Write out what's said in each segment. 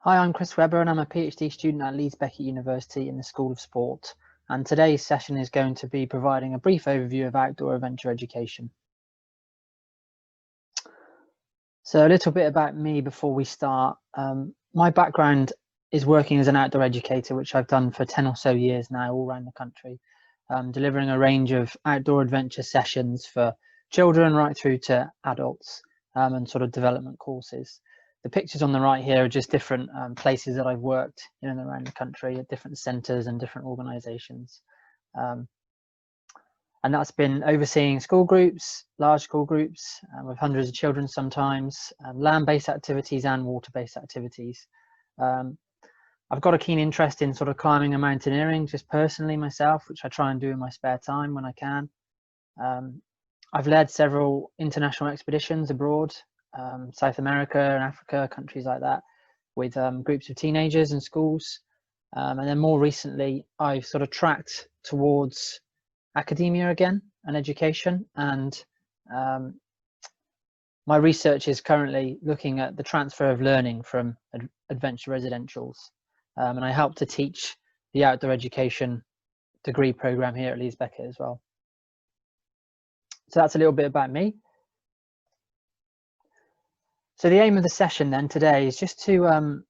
Hi, I'm Chris Webber and I'm a PhD student at Leeds Beckett University in the School of Sport. And today's session is going to be providing a brief overview of outdoor adventure education. So a little bit about me before we start. My background is working as an outdoor educator, which I've done for 10 or so years now all around the country, delivering a range of outdoor adventure sessions for children right through to adults and sort of development courses. The pictures on the right here are just different places that I've worked in and around the country at different centres and different organisations. And that's been overseeing school groups, large school groups with hundreds of children sometimes, land-based activities and water-based activities. I've got a keen interest in sort of climbing and mountaineering just personally myself, which I try and do in my spare time when I can. I've led several international expeditions abroad, South America and Africa, countries like that, with groups of teenagers and schools. And then more recently, I've sort of tracked towards academia again and education. And my research is currently looking at the transfer of learning from adventure residentials. And I help to teach the outdoor education degree program here at Leeds Beckett as well. So that's a little bit about me. So the aim of the session then today is just to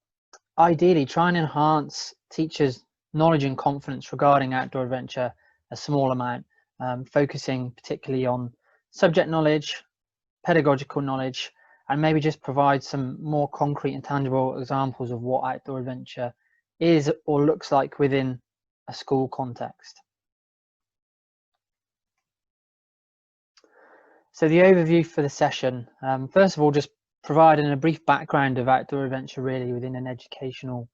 ideally try and enhance teachers' knowledge and confidence regarding outdoor adventure a small amount, focusing particularly on subject knowledge, pedagogical knowledge, and maybe just provide some more concrete and tangible examples of what outdoor adventure is or looks like within a school context. So the overview for the session, first of all, just providing a brief background of outdoor adventure really within an educational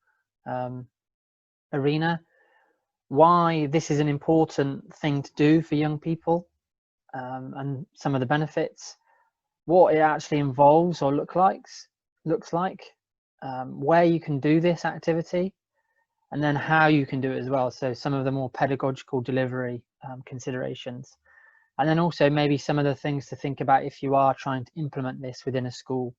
arena, why this is an important thing to do for young people and some of the benefits, what it actually involves or looks like, where you can do this activity, and then how you can do it as well. So some of the more pedagogical delivery considerations. And then also maybe some of the things to think about if you are trying to implement this within a school.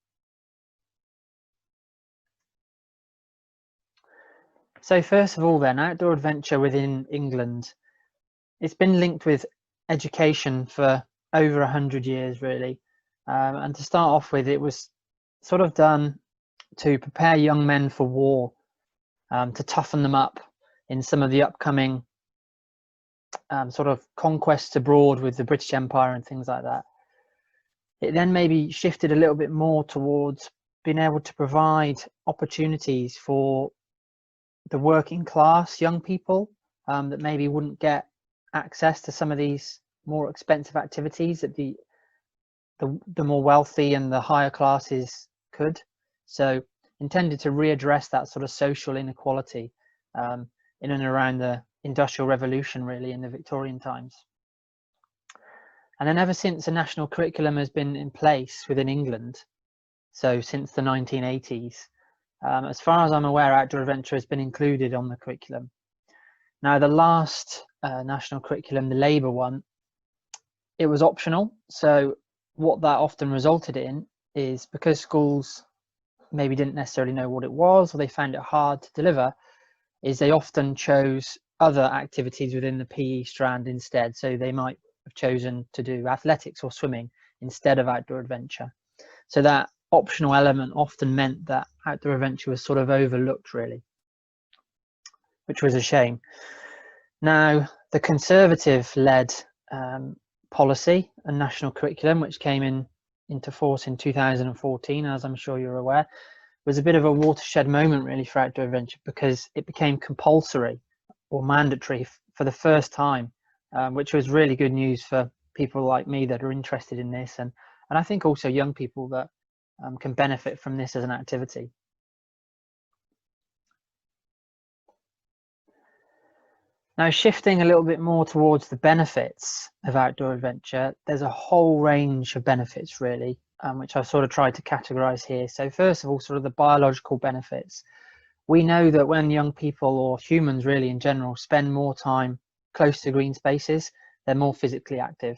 So first of all then, outdoor adventure within England, it's been linked with education for over 100 years really. And to start off with, it was sort of done to prepare young men for war, to toughen them up in some of the upcoming sort of conquests abroad with the British Empire and things like that. It then maybe shifted a little bit more towards being able to provide opportunities for the working class young people that maybe wouldn't get access to some of these more expensive activities that the more wealthy and the higher classes could. So intended to readdress that sort of social inequality in and around the Industrial Revolution really in the Victorian times. And then ever since a national curriculum has been in place within England, so since the 1980s, as far as I'm aware, outdoor adventure has been included on the curriculum. Now the last national curriculum, the Labour one, it was optional. So what that often resulted in is because schools maybe didn't necessarily know what it was or they found it hard to deliver, is they often chose other activities within the PE strand instead. So they might have chosen to do athletics or swimming instead of outdoor adventure. So that optional element often meant that outdoor adventure was sort of overlooked really, which was a shame. Now the Conservative-led policy and national curriculum, which came into force in 2014, as I'm sure you're aware, was a bit of a watershed moment really for outdoor adventure because it became compulsory or mandatory for the first time, which was really good news for people like me that are interested in this, and I think also young people that can benefit from this as an activity. Now, shifting a little bit more towards the benefits of outdoor adventure, there's a whole range of benefits really, which I've sort of tried to categorize here. So first of all, sort of the biological benefits. We know that when young people, or humans really in general, spend more time close to green spaces, they're more physically active.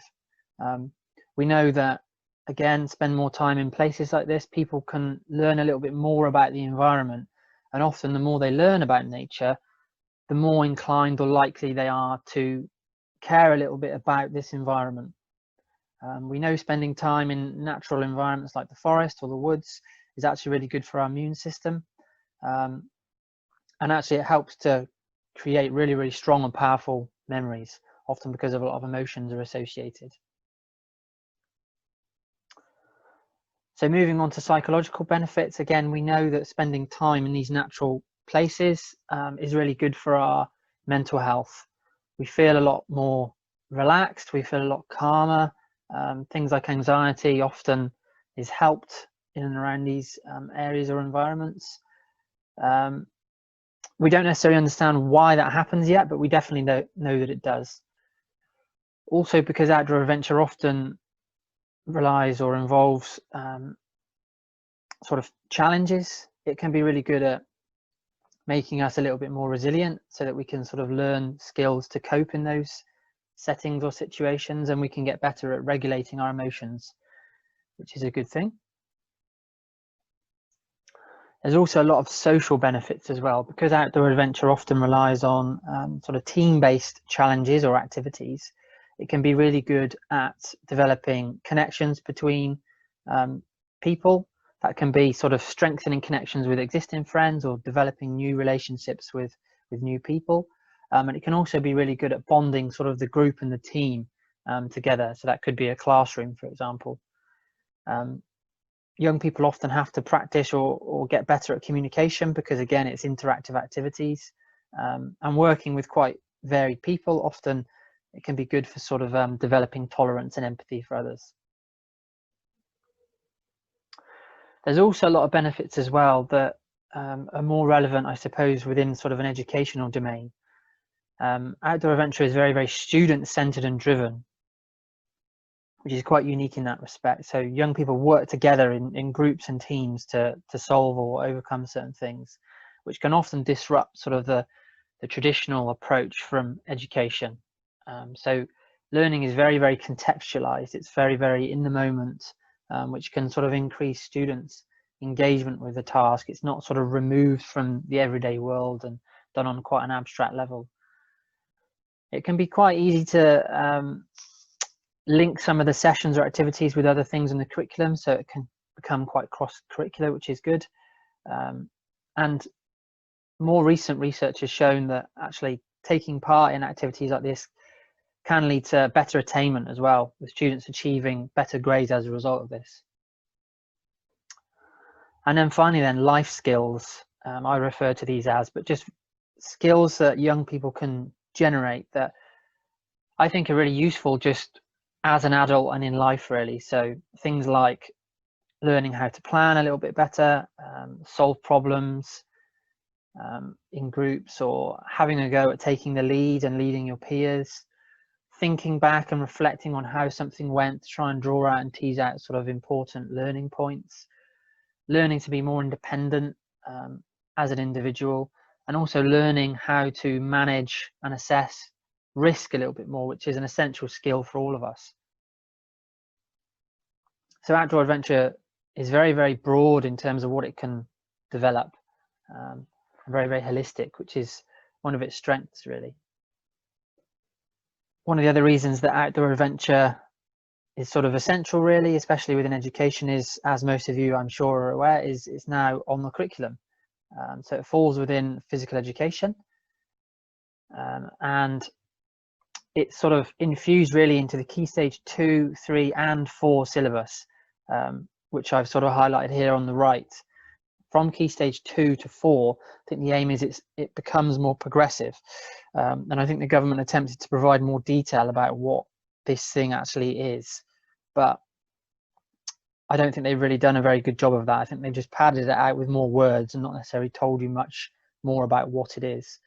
We know that, again, spend more time in places like this, people can learn a little bit more about the environment And often the more they learn about nature, the more inclined or likely they are to care a little bit about this environment. We know spending time in natural environments like the forest or the woods is actually really good for our immune system. And actually it helps to create really, really strong and powerful memories, often because of a lot of emotions are associated. So moving on to psychological benefits, again, we know that spending time in these natural places is really good for our mental health. We feel a lot more relaxed, we feel a lot calmer. Things like anxiety often is helped in and around these areas or environments. We don't necessarily understand why that happens yet, but we definitely know that it does. Also, because outdoor adventure often relies or involves sort of challenges, it can be really good at making us a little bit more resilient so that we can sort of learn skills to cope in those settings or situations, and we can get better at regulating our emotions, which is a good thing. There's also a lot of social benefits as well, because outdoor adventure often relies on sort of team-based challenges or activities. It can be really good at developing connections between people. That can be sort of strengthening connections with existing friends or developing new relationships with new people. And it can also be really good at bonding sort of the group and the team together. So that could be a classroom, for example. Young people often have to practice or get better at communication because, again, it's interactive activities. And working with quite varied people, often it can be good for sort of developing tolerance and empathy for others. There's also a lot of benefits as well that are more relevant, I suppose, within sort of an educational domain. Outdoor adventure is very, very student-centered and driven, which is quite unique in that respect. So young people work together in groups and teams to solve or overcome certain things, which can often disrupt sort of the traditional approach from education. So learning is very, very contextualized. It's very, very in the moment, which can sort of increase students' engagement with the task. It's not sort of removed from the everyday world and done on quite an abstract level. It can be quite easy to link some of the sessions or activities with other things in the curriculum, so it can become quite cross-curricular, which is good. And more recent research has shown that actually taking part in activities like this can lead to better attainment as well, with students achieving better grades as a result of this. And then finally, then life skills. I refer to these as, but just skills that young people can generate that I think are really useful just as an adult and in life, really. So things like learning how to plan a little bit better, solve problems in groups, or having a go at taking the lead and leading your peers, thinking back and reflecting on how something went to try and draw out and tease out sort of important learning points, learning to be more independent as an individual, and also learning how to manage and assess risk a little bit more, which is an essential skill for all of us. So outdoor adventure is very, very broad in terms of what it can develop, very, very holistic, which is one of its strengths, really. One of the other reasons that outdoor adventure is sort of essential, really, especially within education, is, as most of you I'm sure are aware, is it's now on the curriculum. So it falls within physical education, and it's sort of infused really into the Key Stage 2, 3 and 4 syllabus, which I've sort of highlighted here on the right. From Key Stage 2 to 4, I think the aim is it becomes more progressive. And I think the government attempted to provide more detail about what this thing actually is. But I don't think they've really done a very good job of that. I think they just padded it out with more words and not necessarily told you much more about what it is.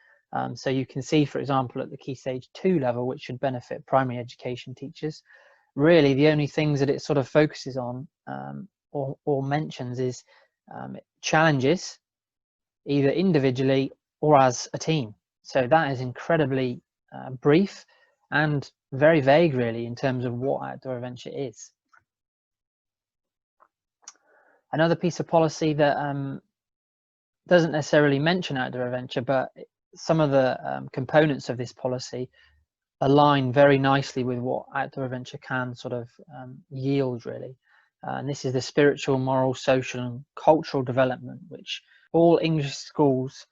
So you can see, for example, at the Key Stage 2 level, which should benefit primary education teachers, really the only things that it sort of focuses on or mentions is challenges, either individually or as a team. So that is incredibly brief and very vague, really, in terms of what outdoor adventure is. Another piece of policy that doesn't necessarily mention outdoor adventure, but some of the components of this policy align very nicely with what outdoor adventure can sort of yield, really. And this is the spiritual, moral, social and cultural development, which all English schools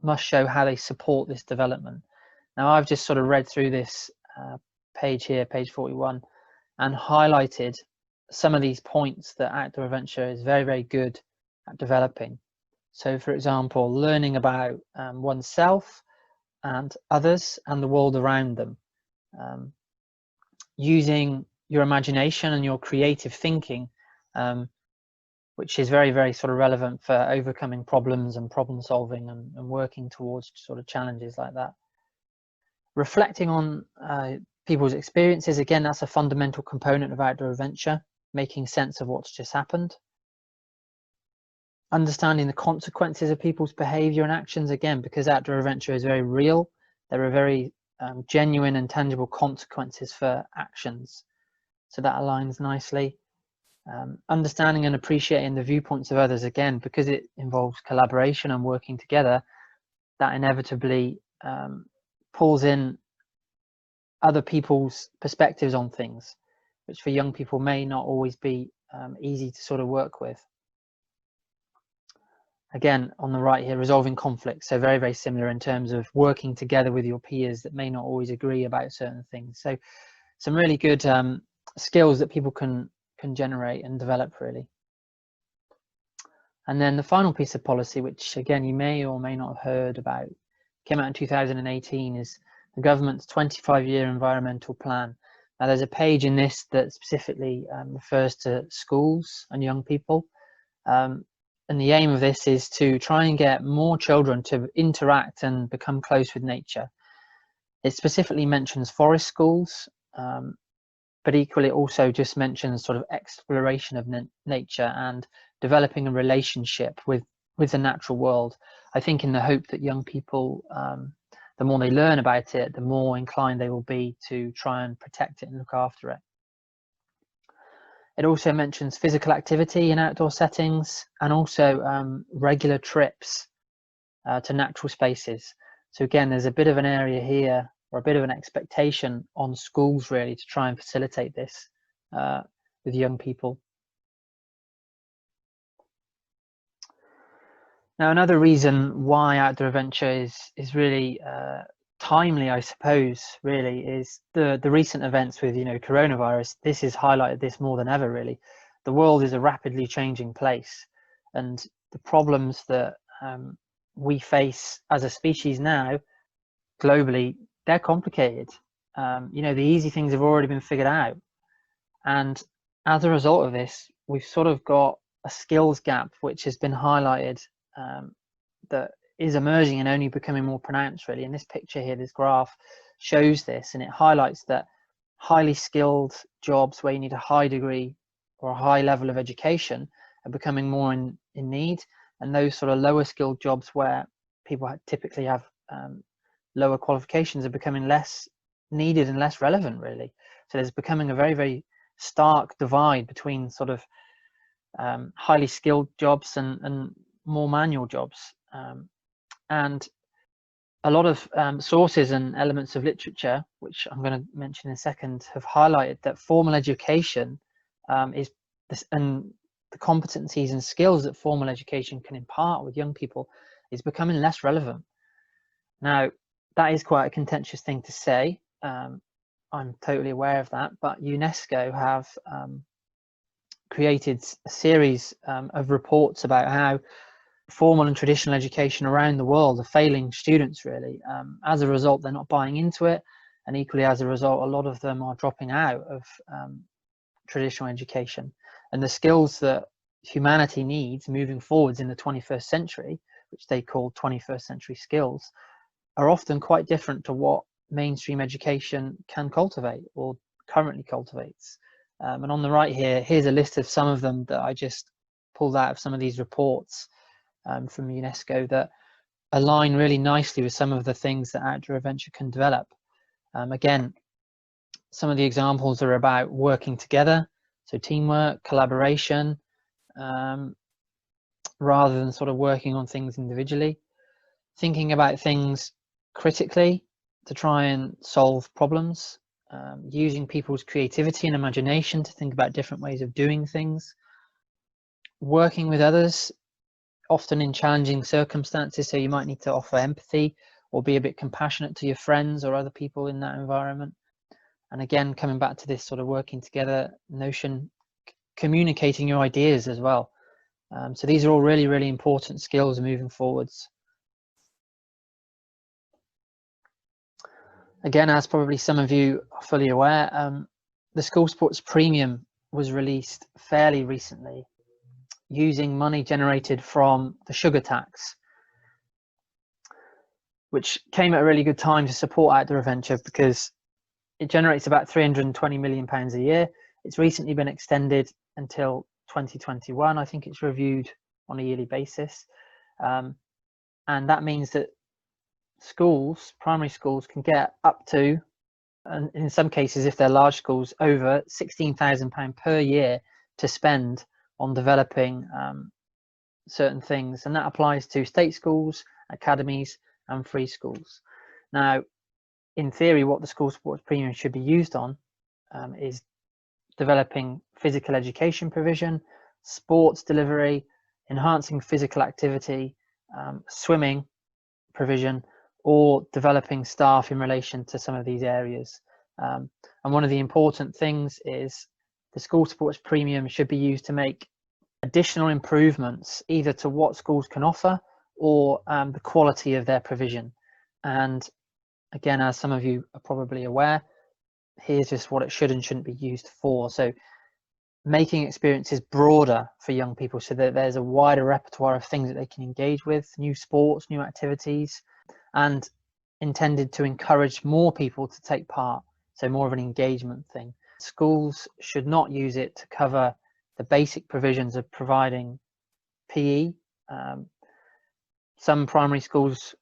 must show how they support this development. Now, I've just sort of read through this page here, page 41, and highlighted some of these points that outdoor adventure is very, very good at developing. So, for example, learning about oneself and others and the world around them, using your imagination and your creative thinking, which is very, very sort of relevant for overcoming problems and problem solving and working towards sort of challenges like that. Reflecting on people's experiences, again, that's a fundamental component of outdoor adventure, making sense of what's just happened. Understanding the consequences of people's behavior and actions, again, because outdoor adventure is very real. There are very genuine and tangible consequences for actions. So that aligns nicely. Understanding and appreciating the viewpoints of others, again, because it involves collaboration and working together, that inevitably pulls in other people's perspectives on things, which for young people may not always be easy to sort of work with. Again, on the right here, resolving conflicts. So very, very similar in terms of working together with your peers that may not always agree about certain things. So some really good skills that people can generate and develop, really. And then the final piece of policy, which again, you may or may not have heard about, came out in 2018, is the government's 25-year environmental plan. Now, there's a page in this that specifically refers to schools and young people. And the aim of this is to try and get more children to interact and become close with nature. It specifically mentions forest schools, but equally it also just mentions sort of exploration of nature and developing a relationship with the natural world. I think in the hope that young people, the more they learn about it, the more inclined they will be to try and protect it and look after it. It also mentions physical activity in outdoor settings and also regular trips to natural spaces. So again, there's a bit of an area here, or a bit of an expectation on schools really to try and facilitate this with young people. Now, another reason why outdoor adventure is really timely, I suppose, really, is the recent events with, coronavirus. This has highlighted this more than ever, really. The world is a rapidly changing place, and the problems that we face as a species now, globally, they're complicated. The easy things have already been figured out, and as a result of this, we've sort of got a skills gap which has been highlighted that is emerging and only becoming more pronounced, really. In this picture here, this graph shows this, and it highlights that highly skilled jobs where you need a high degree or a high level of education are becoming more in need, and those sort of lower skilled jobs where people typically have lower qualifications are becoming less needed and less relevant, really. So there's becoming a very, very stark divide between sort of highly skilled jobs and more manual jobs. And a lot of sources and elements of literature, which I'm going to mention in a second, have highlighted that formal education is this, and the competencies and skills that formal education can impart with young people is becoming less relevant. Now, that is quite a contentious thing to say. I'm totally aware of that, but UNESCO have created a series of reports about how formal and traditional education around the world are failing students, really. As a result, they're not buying into it, and equally as a result, a lot of them are dropping out of traditional education. And the skills that humanity needs moving forwards in the 21st century, which they call 21st century skills, are often quite different to what mainstream education can cultivate or currently cultivates. And on the right here, here's a list of some of them that I just pulled out of some of these reports from UNESCO that align really nicely with some of the things that outdoor adventure can develop. Again, some of the examples are about working together, so teamwork, collaboration, rather than sort of working on things individually, thinking about things critically to try and solve problems, using people's creativity and imagination to think about different ways of doing things, working with others, often in challenging circumstances, so you might need to offer empathy or be a bit compassionate to your friends or other people in that environment. And again, coming back to this sort of working together notion, communicating your ideas as well. So these are all really, really important skills moving forwards. Again, as probably some of you are fully aware, the School Sports Premium was released fairly recently using money generated from the sugar tax, which came at a really good time to support outdoor adventure because it generates about £320 million a year. It's recently been extended until 2021. I think it's reviewed on a yearly basis. And that means that schools, primary schools, can get up to, and in some cases, if they're large schools, over £16,000 per year to spend on developing certain things. And that applies to state schools, academies, and free schools. Now, in theory, what the School Sports Premium should be used on is developing physical education provision, sports delivery, enhancing physical activity, swimming provision, or developing staff in relation to some of these areas. And one of the important things is the School Sports Premium should be used to make additional improvements either to what schools can offer or the quality of their provision. And again, as some of you are probably aware, here's just what it should and shouldn't be used for. So making experiences broader for young people so that there's a wider repertoire of things that they can engage with, new sports, new activities, and intended to encourage more people to take part. So more of an engagement thing. Schools should not use it to cover the basic provisions of providing PE. Some primary schools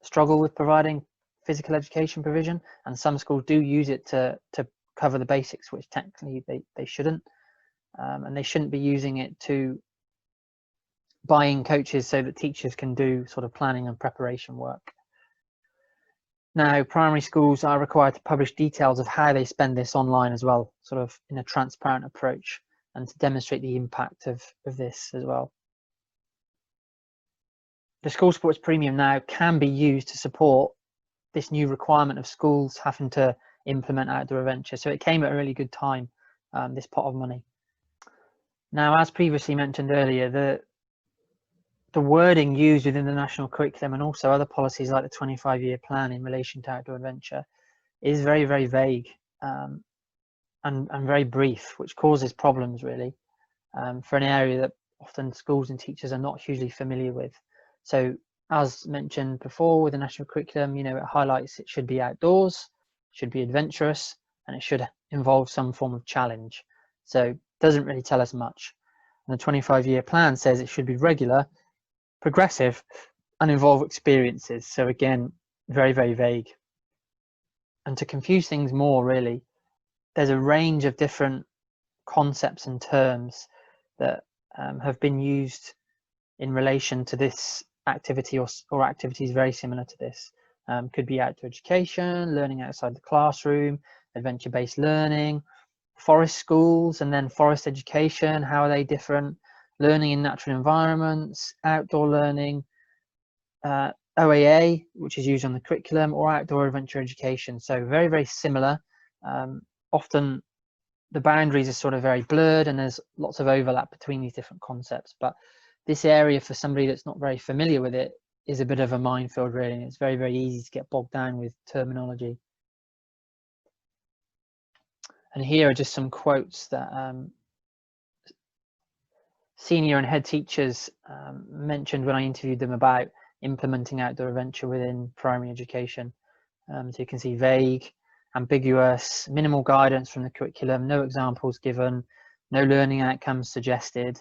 struggle with providing physical education provision, and some schools do use it to cover the basics, which technically they shouldn't. And they shouldn't be using it to buy in coaches so that teachers can do sort of planning and preparation work. Now, primary schools are required to publish details of how they spend this online as well, sort of in a transparent approach, and to demonstrate the impact of this as well. The School Sports Premium now can be used to support this new requirement of schools having to implement outdoor adventure. So it came at a really good time, this pot of money. Now, as previously mentioned earlier, the wording used within the national curriculum and also other policies like the 25-year plan in relation to outdoor adventure is very, very vague and very brief, which causes problems really for an area that often schools and teachers are not hugely familiar with. So as mentioned before with the national curriculum, you know, it highlights it should be outdoors, should be adventurous, and it should involve some form of challenge. So it doesn't really tell us much. And the 25-year plan says it should be regular, progressive, and involve experiences. So again, very, very vague. And to confuse things more, really, there's a range of different concepts and terms that have been used in relation to this activity or activities very similar to this. Could be outdoor education, learning outside the classroom, adventure-based learning, forest schools, and then forest education. How are they different? Learning in natural environments, outdoor learning, OAA, which is used on the curriculum, or outdoor adventure education. So very, very similar. Often the boundaries are sort of very blurred and there's lots of overlap between these different concepts. But this area, for somebody that's not very familiar with it, is a bit of a minefield really, and it's very, very easy to get bogged down with terminology. And here are just some quotes that senior and head teachers mentioned when I interviewed them about implementing outdoor adventure within primary education. So you can see vague, ambiguous, minimal guidance from the curriculum, no examples given, no learning outcomes suggested.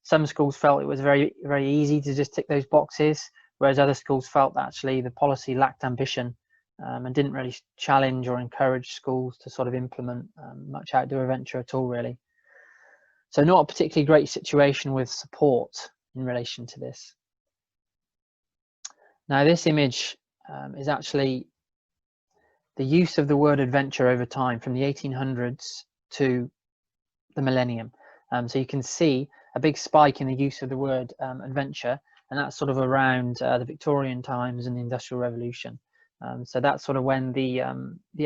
Some schools felt it was very, very easy to just tick those boxes, whereas other schools felt that actually the policy lacked ambition and didn't really challenge or encourage schools to sort of implement much outdoor adventure at all, really. So not a particularly great situation with support in relation to this. Now this image is actually the use of the word adventure over time from the 1800s to the millennium. So you can see a big spike in the use of the word adventure, and that's sort of around the Victorian times and the Industrial Revolution. So that's sort of when the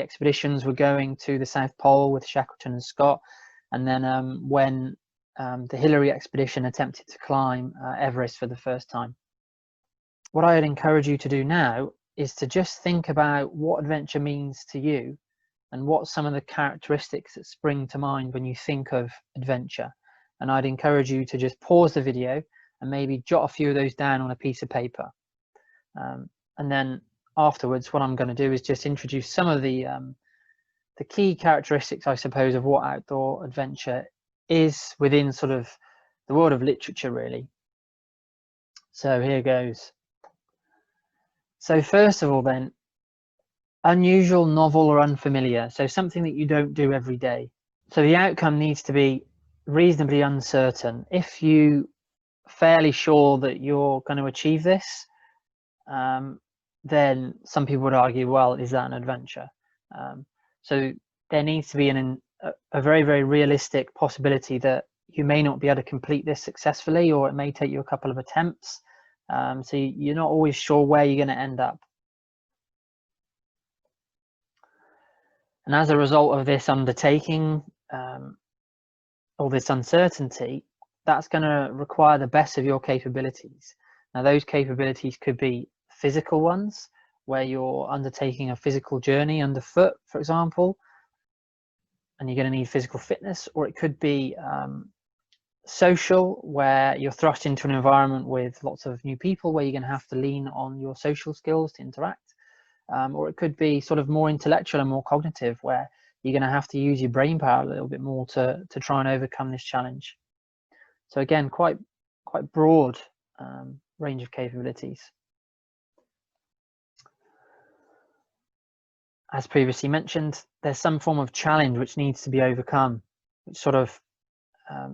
expeditions were going to the South Pole with Shackleton and Scott, and then when the Hillary expedition attempted to climb Everest for the first time. What I'd encourage you to do now is to just think about what adventure means to you and what some of the characteristics that spring to mind when you think of adventure. And I'd encourage you to just pause the video and maybe jot a few of those down on a piece of paper. And then afterwards, what I'm going to do is just introduce some of the key characteristics, I suppose, of what outdoor adventure is within sort of the world of literature, really. So here goes. So first of all then, unusual, novel or unfamiliar. So something that you don't do every day. So the outcome needs to be reasonably uncertain. If you fairly sure that you're going to achieve this, then some people would argue, well, is that an adventure? So there needs to be a very, very realistic possibility that you may not be able to complete this successfully, or it may take you a couple of attempts. So you're not always sure where you're going to end up. And as a result of this undertaking, or this uncertainty, that's going to require the best of your capabilities. Now, those capabilities could be physical ones, where you're undertaking a physical journey underfoot, for example, and you're going to need physical fitness, or it could be social, where you're thrust into an environment with lots of new people, where you're going to have to lean on your social skills to interact. Or it could be sort of more intellectual and more cognitive, where you're going to have to use your brain power a little bit more to try and overcome this challenge. So again, quite broad range of capabilities. As previously mentioned, there's some form of challenge which needs to be overcome, which sort of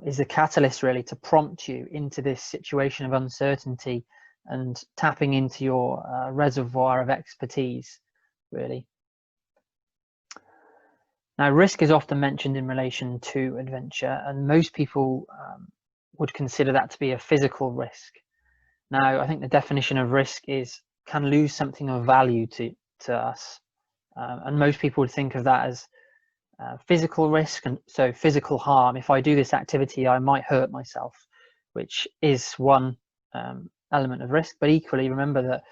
is the catalyst really to prompt you into this situation of uncertainty and tapping into your reservoir of expertise, really. Now, risk is often mentioned in relation to adventure, and most people would consider that to be a physical risk. Now, I think the definition of risk is can lose something of value to us. And most people would think of that as physical risk, and so physical harm. If I do this activity, I might hurt myself, which is one element of risk. But equally, remember that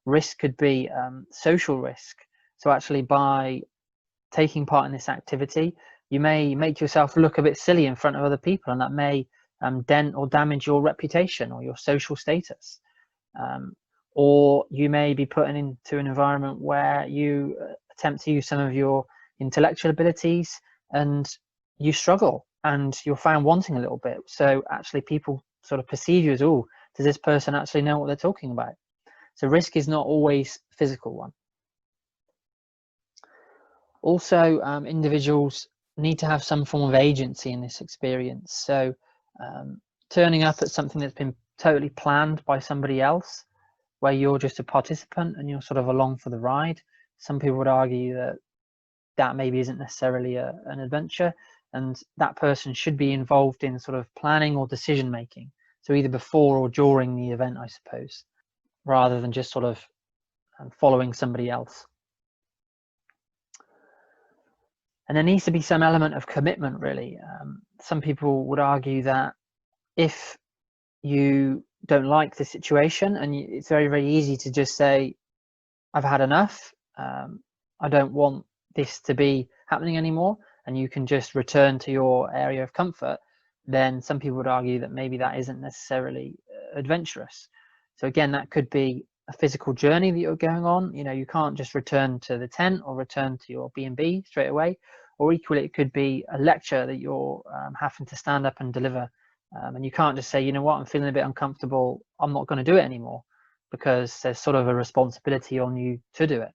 risk could be social risk. So actually, by taking part in this activity, you may make yourself look a bit silly in front of other people, and that may dent or damage your reputation or your social status. Or you may be put into an environment where you attempt to use some of your intellectual abilities and you struggle and you're found wanting a little bit. So actually people sort of perceive you as, oh, does this person actually know what they're talking about? So risk is not always a physical one. Also, individuals need to have some form of agency in this experience. So turning up at something that's been totally planned by somebody else, where you're just a participant and you're sort of along for the ride. Some people would argue that that maybe isn't necessarily an adventure, and that person should be involved in sort of planning or decision making. So either before or during the event, I suppose, rather than just sort of following somebody else. And there needs to be some element of commitment, really. Some people would argue that if you don't like the situation, and it's very, very easy to just say, I've had enough, I don't want this to be happening anymore, and you can just return to your area of comfort, then some people would argue that maybe that isn't necessarily adventurous. So again, that could be a physical journey that you're going on. You know, you can't just return to the tent or return to your B&B straight away, or equally it could be a lecture that you're having to stand up and deliver, and you can't just say, you know what, I'm feeling a bit uncomfortable, I'm not going to do it anymore, because there's sort of a responsibility on you to do it.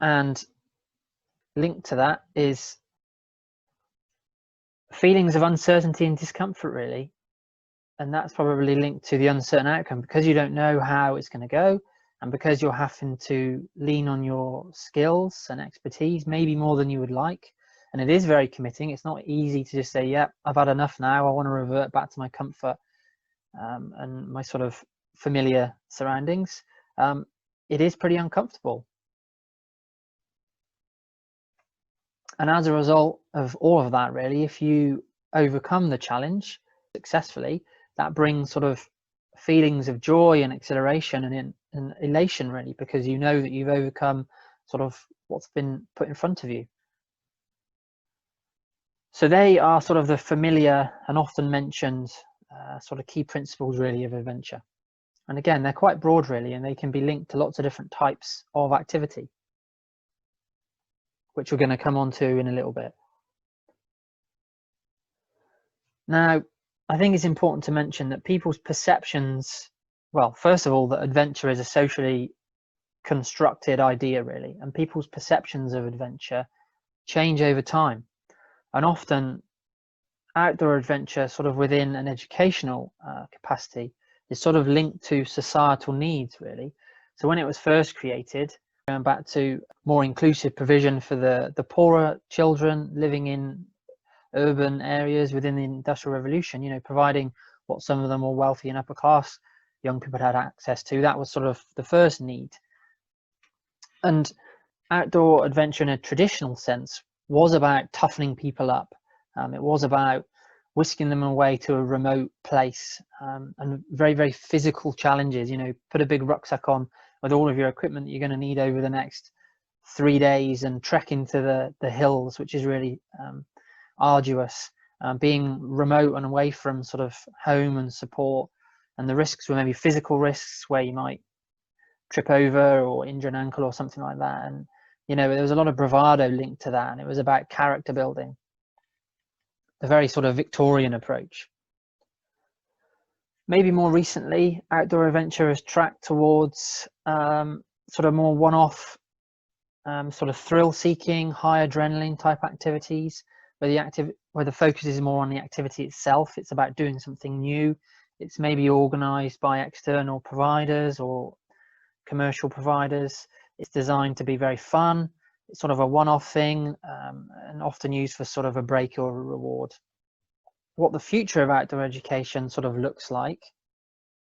And linked to that is feelings of uncertainty and discomfort, really. And that's probably linked to the uncertain outcome, because you don't know how it's going to go, and because you're having to lean on your skills and expertise maybe more than you would like. And it is very committing. It's not easy to just say, yeah, I've had enough now, I want to revert back to my comfort and my sort of familiar surroundings. It is pretty uncomfortable. And as a result of all of that, really, if you overcome the challenge successfully, that brings sort of feelings of joy and exhilaration and elation, really, because you know that you've overcome sort of what's been put in front of you. So they are sort of the familiar and often mentioned sort of key principles, really, of adventure. And again, they're quite broad, really, and they can be linked to lots of different types of activity, which we're going to come on to in a little bit. Now, I think it's important to mention that people's perceptions, well, first of all, that adventure is a socially constructed idea, really, and people's perceptions of adventure change over time. And often outdoor adventure, sort of within an educational capacity, is sort of linked to societal needs, really. So when it was first created, going back to more inclusive provision for the poorer children living in urban areas within the Industrial Revolution, you know, providing what some of the more wealthy and upper class young people had access to. That was sort of the first need. And outdoor adventure in a traditional sense was about toughening people up. It was about whisking them away to a remote place and very, very physical challenges. You know, put a big rucksack on with all of your equipment that you're going to need over the next 3 days and trek into the hills, which is really arduous, being remote and away from sort of home and support. And the risks were maybe physical risks where you might trip over or injure an ankle or something like that. And, you know, there was a lot of bravado linked to that. And it was about character building, the very sort of Victorian approach. Maybe more recently, outdoor adventure has tracked towards sort of more one-off sort of thrill-seeking, high adrenaline type activities, where the focus is more on the activity itself. It's about doing something new. It's maybe organised by external providers or commercial providers. It's designed to be very fun. It's sort of a one-off thing and often used for sort of a break or a reward. What the future of outdoor education sort of looks like,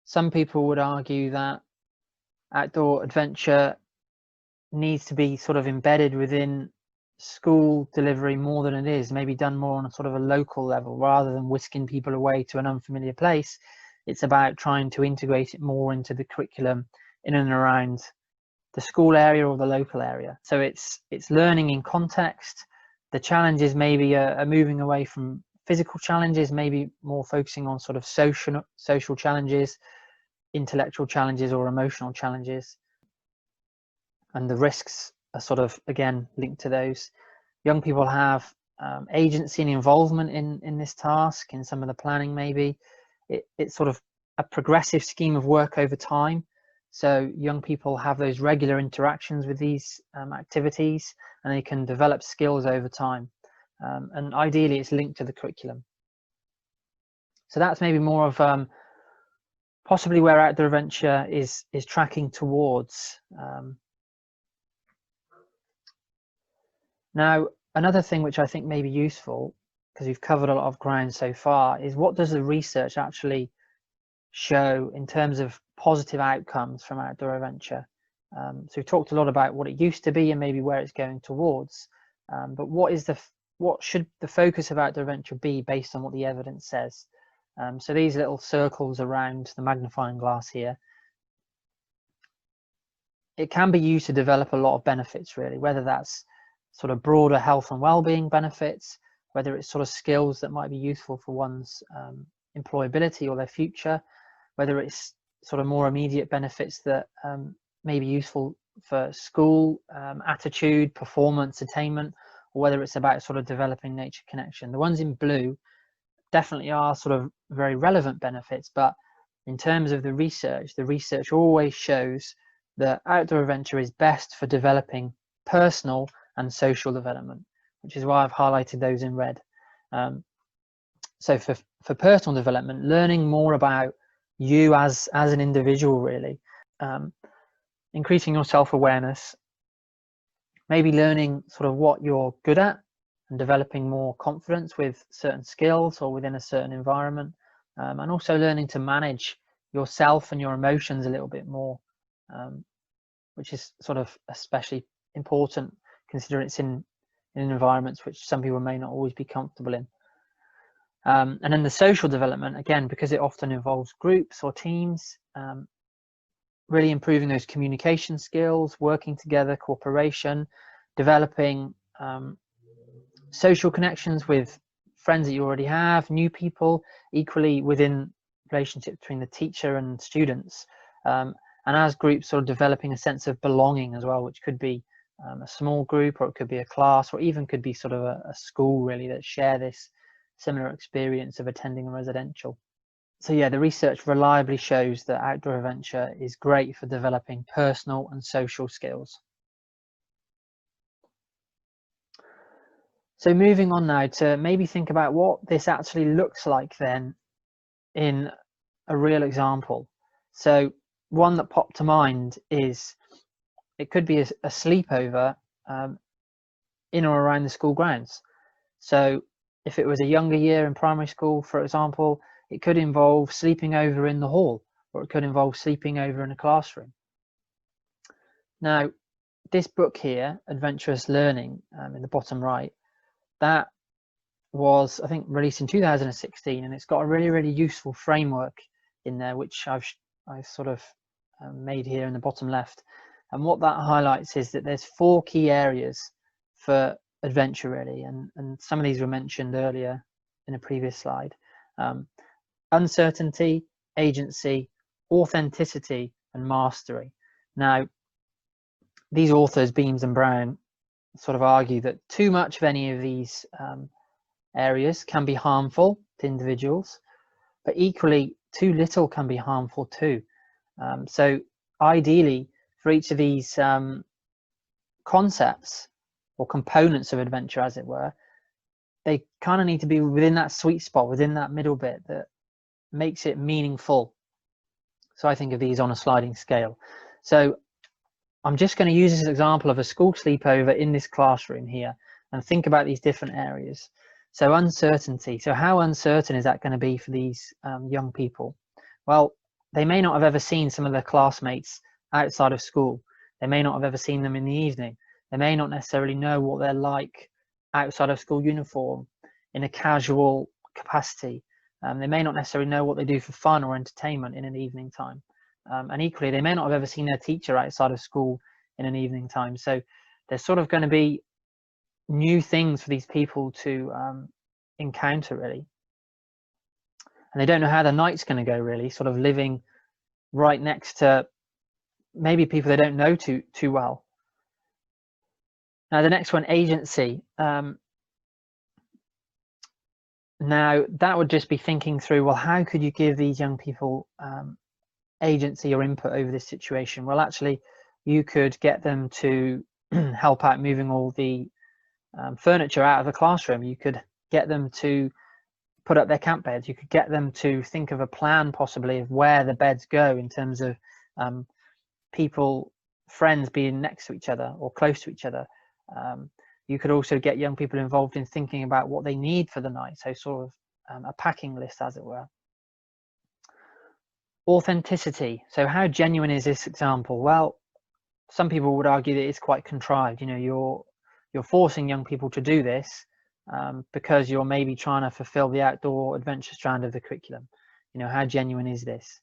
some people would argue that outdoor adventure needs to be sort of embedded within school delivery more than it is, maybe done more on a sort of a local level rather than whisking people away to an unfamiliar place. It's about trying to integrate it more into the curriculum in and around the school area or the local area. So it's learning in context. The challenges maybe are moving away from physical challenges, maybe more focusing on sort of social challenges, intellectual challenges or emotional challenges. And the risks are sort of, again, linked to those. Young people have agency and involvement in this task, in some of the planning maybe. It's sort of a progressive scheme of work over time. So young people have those regular interactions with these activities, and they can develop skills over time. And ideally, it's linked to the curriculum. So that's maybe more of possibly where outdoor adventure is tracking towards. Now, another thing which I think may be useful, because we've covered a lot of ground so far, is what does the research actually show in terms of positive outcomes from outdoor adventure? So we've talked a lot about what it used to be and maybe where it's going towards, but what should the focus of outdoor adventure be based on what the evidence says? So these little circles around the magnifying glass here, it can be used to develop a lot of benefits, really, whether that's sort of broader health and well-being benefits, whether it's sort of skills that might be useful for one's employability or their future, whether it's sort of more immediate benefits that may be useful for school attitude, performance, attainment, or whether it's about sort of developing nature connection. The ones in blue definitely are sort of very relevant benefits, but in terms of the research always shows that outdoor adventure is best for developing personal and social development, which is why I've highlighted those in red. So for personal development, learning more about you as an individual, really, increasing your self-awareness, maybe learning sort of what you're good at and developing more confidence with certain skills or within a certain environment, and also learning to manage yourself and your emotions a little bit more, which is sort of especially important considering it's in environments which some people may not always be comfortable in. And then the social development, again, because it often involves groups or teams, really improving those communication skills, working together, cooperation, developing social connections with friends that you already have, new people, equally within relationship between the teacher and students, and as groups, sort of developing a sense of belonging as well, which could be a small group, or it could be a class, or even could be sort of a school really that share this similar experience of attending a residential. So yeah, the research reliably shows that outdoor adventure is great for developing personal and social skills. So moving on now to maybe think about what this actually looks like then in a real example. So one that popped to mind is it could be a sleepover in or around the school grounds. So if it was a younger year in primary school, for example, it could involve sleeping over in the hall, or it could involve sleeping over in a classroom. Now, this book here, Adventurous Learning, in the bottom right, that was, I think, released in 2016, and it's got a really, really useful framework in there, which I've sort of made here in the bottom left. And what that highlights is that there's 4 key areas for adventure, really, and some of these were mentioned earlier in a previous slide. Uncertainty, agency, authenticity, and mastery. Now, these authors, Beams and Brown, sort of argue that too much of any of these areas can be harmful to individuals, but equally too little can be harmful too. So ideally, for each of these concepts or components of adventure, as it were, they kind of need to be within that sweet spot, within that middle bit that makes it meaningful. So I think of these on a sliding scale. So I'm just going to use this example of a school sleepover in this classroom here and think about these different areas. So uncertainty. So how uncertain is that going to be for these young people? Well, they may not have ever seen some of their classmates outside of school. They may not have ever seen them in the evening. They may not necessarily know what they're like outside of school uniform in a casual capacity. They may not necessarily know what they do for fun or entertainment in an evening time. And equally, they may not have ever seen their teacher outside of school in an evening time. So there's sort of going to be new things for these people to encounter, really. And they don't know how the night's going to go, really, sort of living right next to maybe people they don't know too well. Now, the next one, agency. Now, that would just be thinking through, well, how could you give these young people agency or input over this situation? Well, actually, you could get them to help out moving all the furniture out of the classroom. You could get them to put up their camp beds. You could get them to think of a plan possibly of where the beds go in terms of people, friends being next to each other or close to each other. You could also get young people involved in thinking about what they need for the night. So sort of a packing list, as it were. Authenticity. So how genuine is this example? Well, some people would argue that it's quite contrived. You know, you're forcing young people to do this because you're maybe trying to fulfill the outdoor adventure strand of the curriculum. You know, how genuine is this?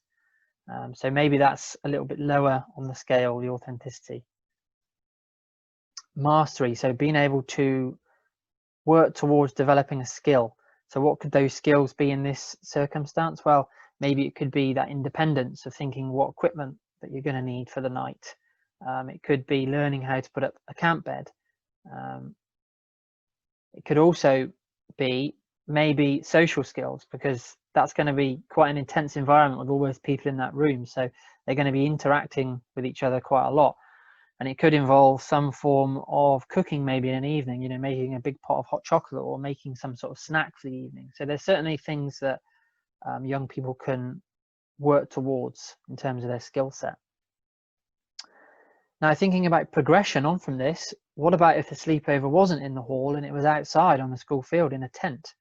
So maybe that's a little bit lower on the scale, the authenticity. Mastery. So being able to work towards developing a skill. So what could those skills be in this circumstance? Well, maybe it could be that independence of thinking what equipment that you're going to need for the night. It could be learning how to put up a camp bed. It could also be maybe social skills, because that's going to be quite an intense environment with all those people in that room. So they're going to be interacting with each other quite a lot. And it could involve some form of cooking, maybe in an evening, making a big pot of hot chocolate or making some sort of snack for the evening. So there's certainly things that young people can work towards in terms of their skill set. Now, thinking about progression on from this, what about if the sleepover wasn't in the hall and it was outside on the school field in a tent?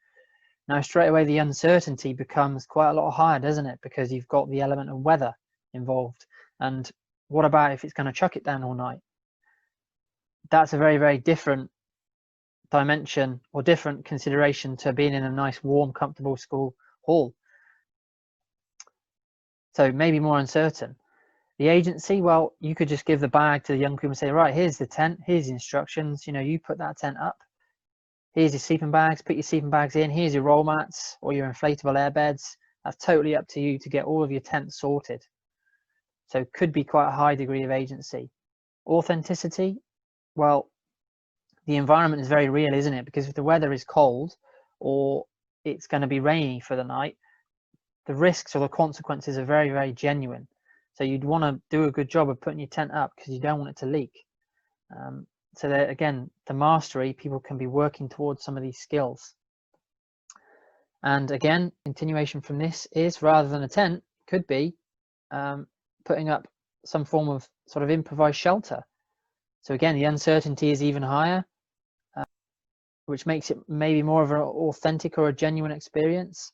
Now, straight away, the uncertainty becomes quite a lot higher, doesn't it? Because you've got the element of weather involved. And what about if it's going to chuck it down all night? That's a very, very different dimension or different consideration to being in a nice, warm, comfortable school hall. So maybe more uncertain. The agency, well, you could just give the bag to the young people and say, right, here's the tent, here's the instructions, you put that tent up. Here's your sleeping bags, put your sleeping bags in, here's your roll mats or your inflatable air beds. That's totally up to you to get all of your tents sorted. So it could be quite a high degree of agency. Authenticity, well, the environment is very real, isn't it? Because if the weather is cold or it's going to be rainy for the night, the risks or the consequences are very, very genuine. So you'd want to do a good job of putting your tent up because you don't want it to leak. So that, again, the mastery, people can be working towards some of these skills. And again, continuation from this is, rather than a tent, could be putting up some form of sort of improvised shelter. So again, the uncertainty is even higher, which makes it maybe more of an authentic or a genuine experience.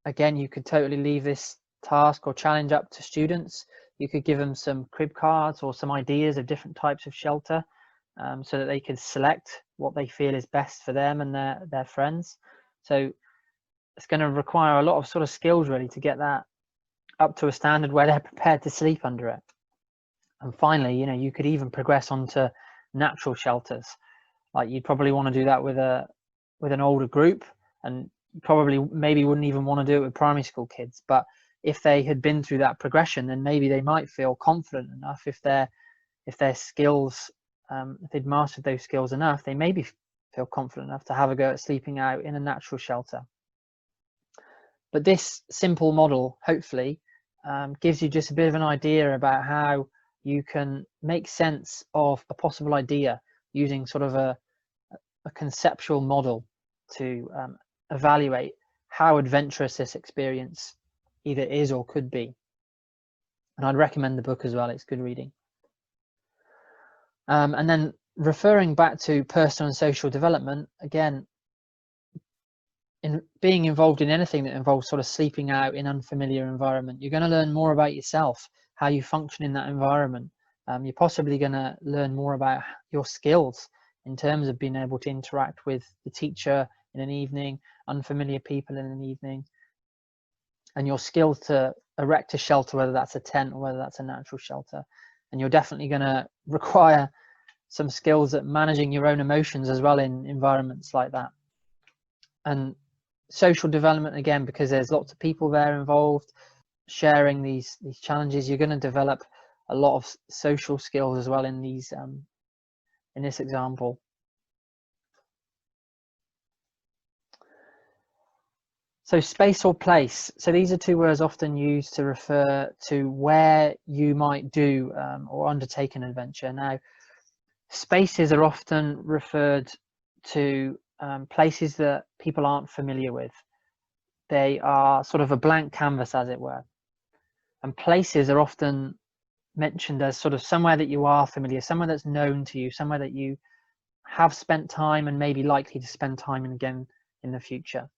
Again, you could totally leave this task or challenge up to students. You could give them some crib cards or some ideas of different types of shelter so that they can select what they feel is best for them and their friends. So it's going to require a lot of sort of skills really to get that up to a standard where they're prepared to sleep under it. And finally, you could even progress onto natural shelters. Like you'd probably want to do that with an older group, and probably maybe wouldn't even want to do it with primary school kids. But if they had been through that progression, then maybe they might feel confident enough if their skills, if they'd mastered those skills enough, they maybe feel confident enough to have a go at sleeping out in a natural shelter. But this simple model, hopefully, gives you just a bit of an idea about how you can make sense of a possible idea using sort of a conceptual model to evaluate how adventurous this experience either is or could be. And I'd recommend the book as well, it's good reading. And then referring back to personal and social development, again, in being involved in anything that involves sort of sleeping out in unfamiliar environment, you're going to learn more about yourself, how you function in that environment. You're possibly going to learn more about your skills in terms of being able to interact with the teacher in an evening, unfamiliar people in an evening, and your skills to erect a shelter, whether that's a tent or whether that's a natural shelter. And you're definitely going to require some skills at managing your own emotions as well in environments like that. And social development, again, because there's lots of people there involved sharing these challenges, you're going to develop a lot of social skills as well in these in this example. So space or place. So these are two words often used to refer to where you might do or undertake an adventure. Now, spaces are often referred to places that people aren't familiar with. They are sort of a blank canvas, as it were. And places are often mentioned as sort of somewhere that you are familiar, somewhere that's known to you, somewhere that you have spent time and maybe likely to spend time in again in the future.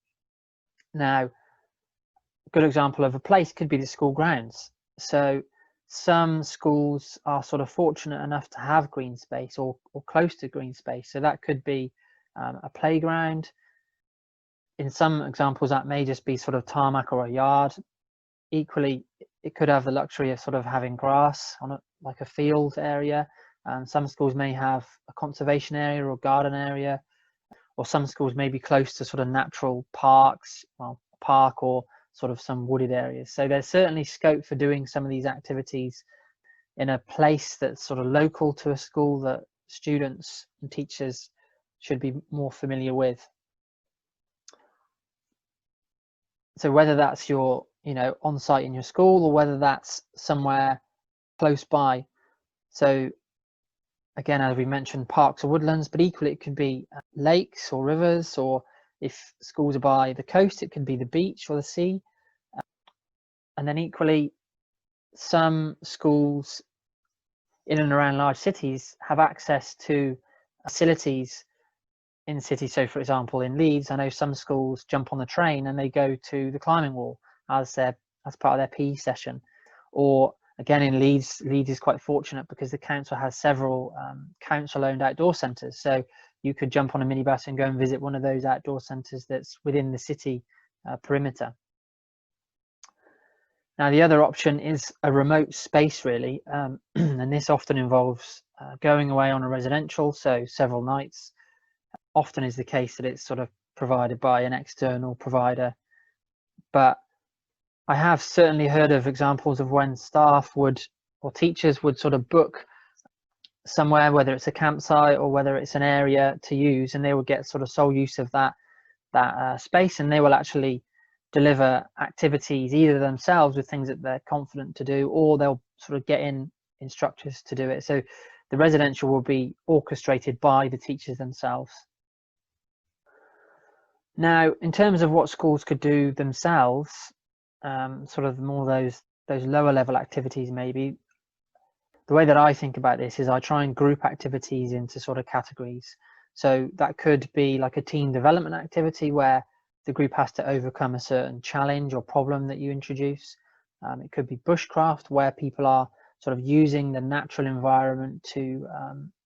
Now, a good example of a place could be the school grounds. So some schools are sort of fortunate enough to have green space or close to green space. So that could be a playground. In some examples, that may just be sort of tarmac or a yard. Equally, it could have the luxury of sort of having grass on it, like a field area. Some schools may have a conservation area or garden area, or some schools may be close to sort of natural parks, well, park or sort of some wooded areas. So there's certainly scope for doing some of these activities in a place that's sort of local to a school that students and teachers should be more familiar with. So whether that's your, on site in your school or whether that's somewhere close by, So again, as we mentioned, parks or woodlands, but equally it could be lakes or rivers, or if schools are by the coast, it could be the beach or the sea. And then equally, some schools in and around large cities have access to facilities in cities. So for example, in Leeds, I know some schools jump on the train and they go to the climbing wall as part of their PE session. Or again, in Leeds is quite fortunate because the council has several council-owned outdoor centres. So you could jump on a minibus and go and visit one of those outdoor centres that's within the city perimeter. Now, the other option is a remote space, really, and this often involves going away on a residential, so several nights. Often is the case that it's sort of provided by an external provider, but I have certainly heard of examples of when staff would, or teachers would, sort of book somewhere, whether it's a campsite or whether it's an area to use, and they would get sort of sole use of that space, and they will actually deliver activities either themselves with things that they're confident to do, or they'll sort of get in instructors to do it. So the residential will be orchestrated by the teachers themselves. Now, in terms of what schools could do themselves, sort of more those lower level activities, maybe the way that I think about this is I try and group activities into sort of categories. So that could be like a team development activity where the group has to overcome a certain challenge or problem that you introduce. It could be bushcraft, where people are sort of using the natural environment to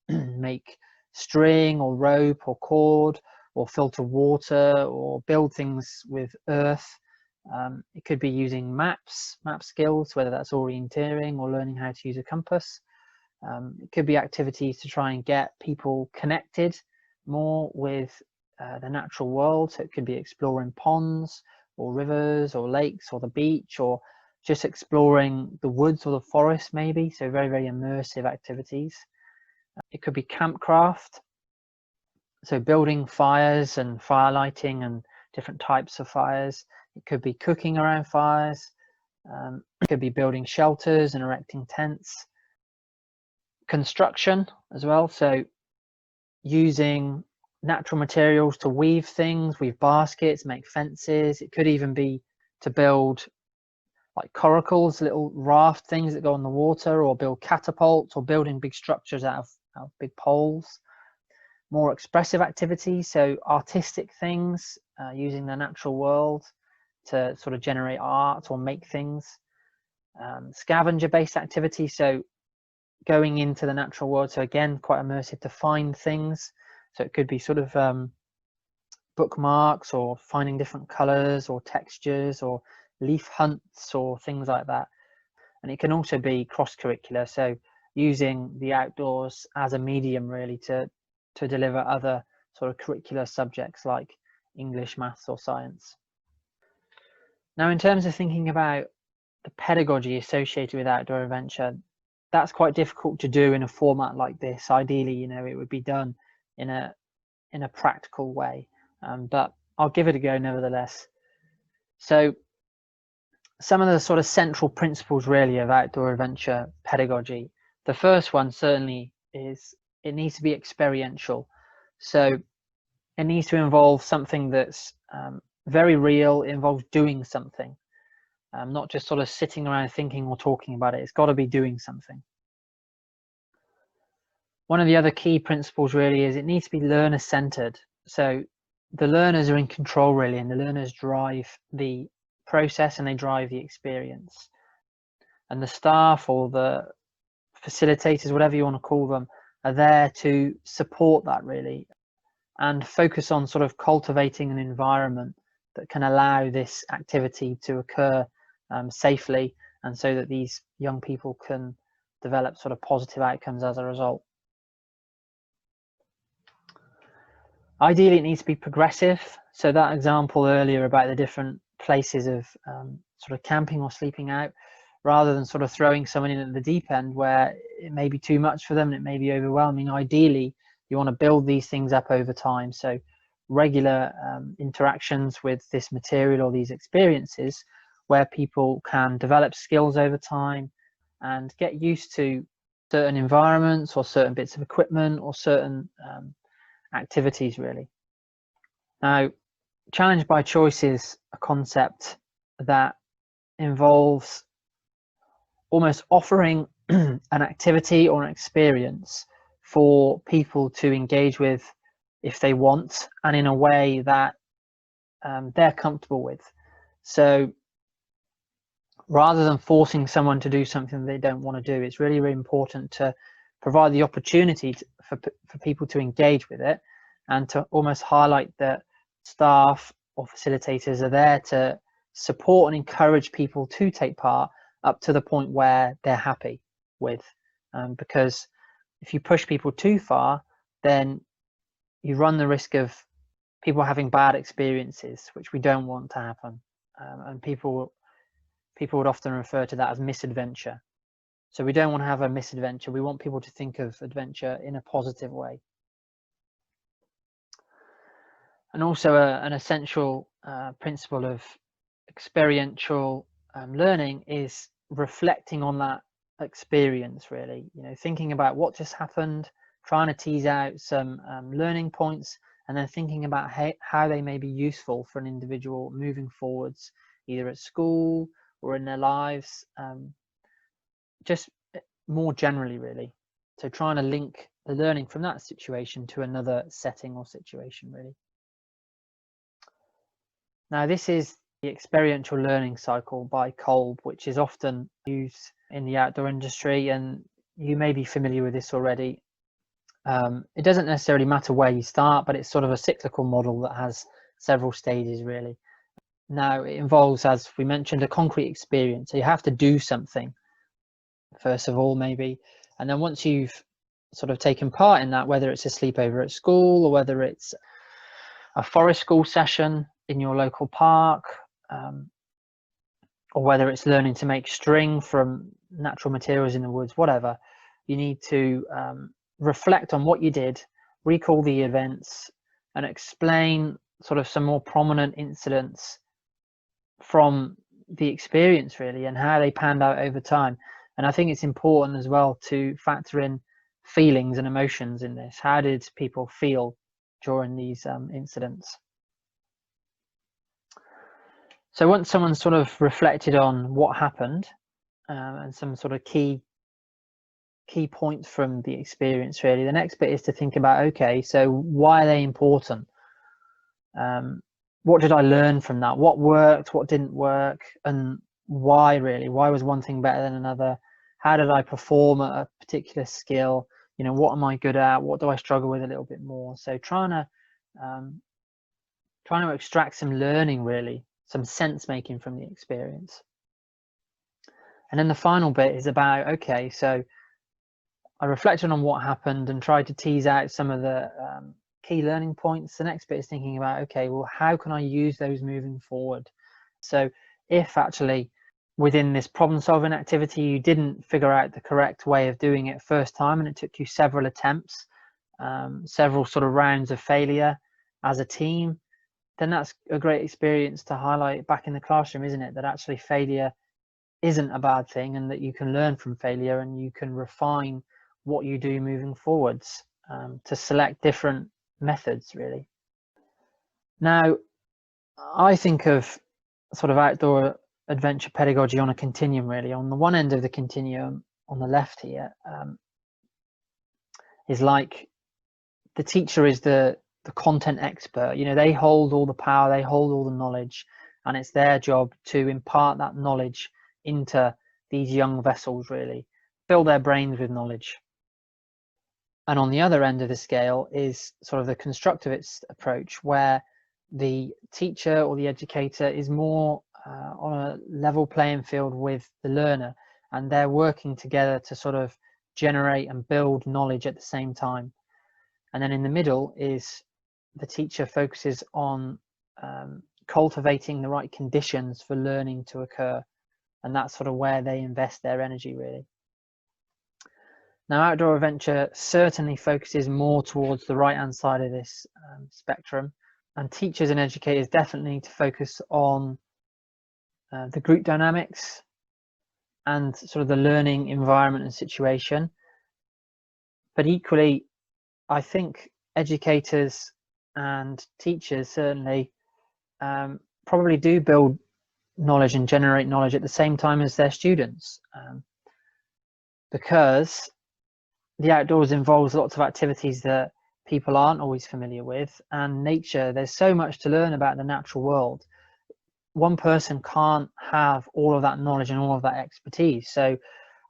make string or rope or cord, or filter water, or build things with earth. It could be using map skills, whether that's orienteering or learning how to use a compass. It could be activities to try and get people connected more with the natural world. So it could be exploring ponds or rivers or lakes or the beach, or just exploring the woods or the forest maybe. So very, very immersive activities. It could be campcraft. So building fires and fire lighting and different types of fires. It could be cooking around fires. It could be building shelters and erecting tents. Construction as well. So using natural materials to weave things, weave baskets, make fences. It could even be to build like coracles, little raft things that go on the water, or build catapults, or building big structures out of big poles. More expressive activities, so artistic things, using the natural world to sort of generate art or make things. Scavenger-based activities, so going into the natural world, so again quite immersive, to find things. So it could be sort of bookmarks, or finding different colors or textures, or leaf hunts or things like that. And it can also be cross-curricular, so using the outdoors as a medium really to deliver other sort of curricular subjects like English, maths or science. Now, in terms of thinking about the pedagogy associated with outdoor adventure, that's quite difficult to do in a format like this. Ideally, you know, it would be done in a practical way, but I'll give it a go nevertheless. So some of the sort of central principles really of outdoor adventure pedagogy. The first one certainly is it needs to be experiential. So it needs to involve something that's very real. It involves doing something, not just sort of sitting around thinking or talking about it. It's got to be doing something. One of the other key principles really is it needs to be learner-centered. So the learners are in control really, and the learners drive the process and they drive the experience. And the staff or the facilitators, whatever you want to call them, are there to support that really, and focus on sort of cultivating an environment that can allow this activity to occur safely, and so that these young people can develop sort of positive outcomes as a result. Ideally, it needs to be progressive. So that example earlier about the different places of sort of camping or sleeping out, rather than sort of throwing someone in at the deep end where it may be too much for them and it may be overwhelming. Ideally, you want to build these things up over time. So regular interactions with this material or these experiences, where people can develop skills over time and get used to certain environments or certain bits of equipment or certain activities really. Now, challenge by choice is a concept that involves almost offering an activity or an experience for people to engage with if they want, and in a way that they're comfortable with. So rather than forcing someone to do something they don't want to do, it's really, really important to provide the opportunity for people to engage with it, and to almost highlight that staff or facilitators are there to support and encourage people to take part up to the point where they're happy with. Because if you push people too far, then you run the risk of people having bad experiences, which we don't want to happen. And people would often refer to that as misadventure. So we don't want to have a misadventure. We want people to think of adventure in a positive way. And also an essential principle of experiential learning is reflecting on that experience really, thinking about what just happened, trying to tease out some learning points, and then thinking about how they may be useful for an individual moving forwards, either at school or in their lives, just more generally really. So trying to link the learning from that situation to another setting or situation really. Now, this is the experiential learning cycle by Kolb, which is often used in the outdoor industry, and you may be familiar with this already. It doesn't necessarily matter where you start, but it's sort of a cyclical model that has several stages really. Now, it involves, as we mentioned, a concrete experience. So you have to do something first of all, maybe, and then once you've sort of taken part in that, whether it's a sleepover at school or whether it's a forest school session in your local park, or whether it's learning to make string from natural materials in the woods, whatever, you need to reflect on what you did, recall the events, and explain sort of some more prominent incidents from the experience really, and how they panned out over time. And I think it's important as well to factor in feelings and emotions in this. How did people feel during these incidents? So once someone's sort of reflected on what happened and some sort of key points from the experience really, the next bit is to think about, okay, so why are they important? What did I learn from that? What worked, what didn't work, and why really? Why was one thing better than another? How did I perform at a particular skill? What am I good at? What do I struggle with a little bit more? So trying to extract some learning really, some sense making from the experience. And then the final bit is about, okay, so I reflected on what happened and tried to tease out some of the key learning points. The next bit is thinking about, okay, well, how can I use those moving forward? So if actually within this problem solving activity you didn't figure out the correct way of doing it first time, and it took you several attempts, several sort of rounds of failure as a team, then that's a great experience to highlight back in the classroom, isn't it? That actually failure isn't a bad thing, and that you can learn from failure and you can refine what you do moving forwards, to select different methods really. Now, I think of sort of outdoor adventure pedagogy on a continuum really. On the one end of the continuum, on the left here, is like the teacher is the content expert. They hold all the power, they hold all the knowledge, and it's their job to impart that knowledge into these young vessels really, fill their brains with knowledge. And on the other end of the scale is sort of the constructivist approach, where the teacher or the educator is more on a level playing field with the learner, and they're working together to sort of generate and build knowledge at the same time. And then in the middle is the teacher focuses on cultivating the right conditions for learning to occur, and that's sort of where they invest their energy really. Now, outdoor adventure certainly focuses more towards the right hand side of this spectrum, and teachers and educators definitely need to focus on the group dynamics and sort of the learning environment and situation. But equally, I think educators and teachers certainly probably do build knowledge and generate knowledge at the same time as their students, because the outdoors involves lots of activities that people aren't always familiar with, and nature, there's so much to learn about the natural world. One person can't have all of that knowledge and all of that expertise. So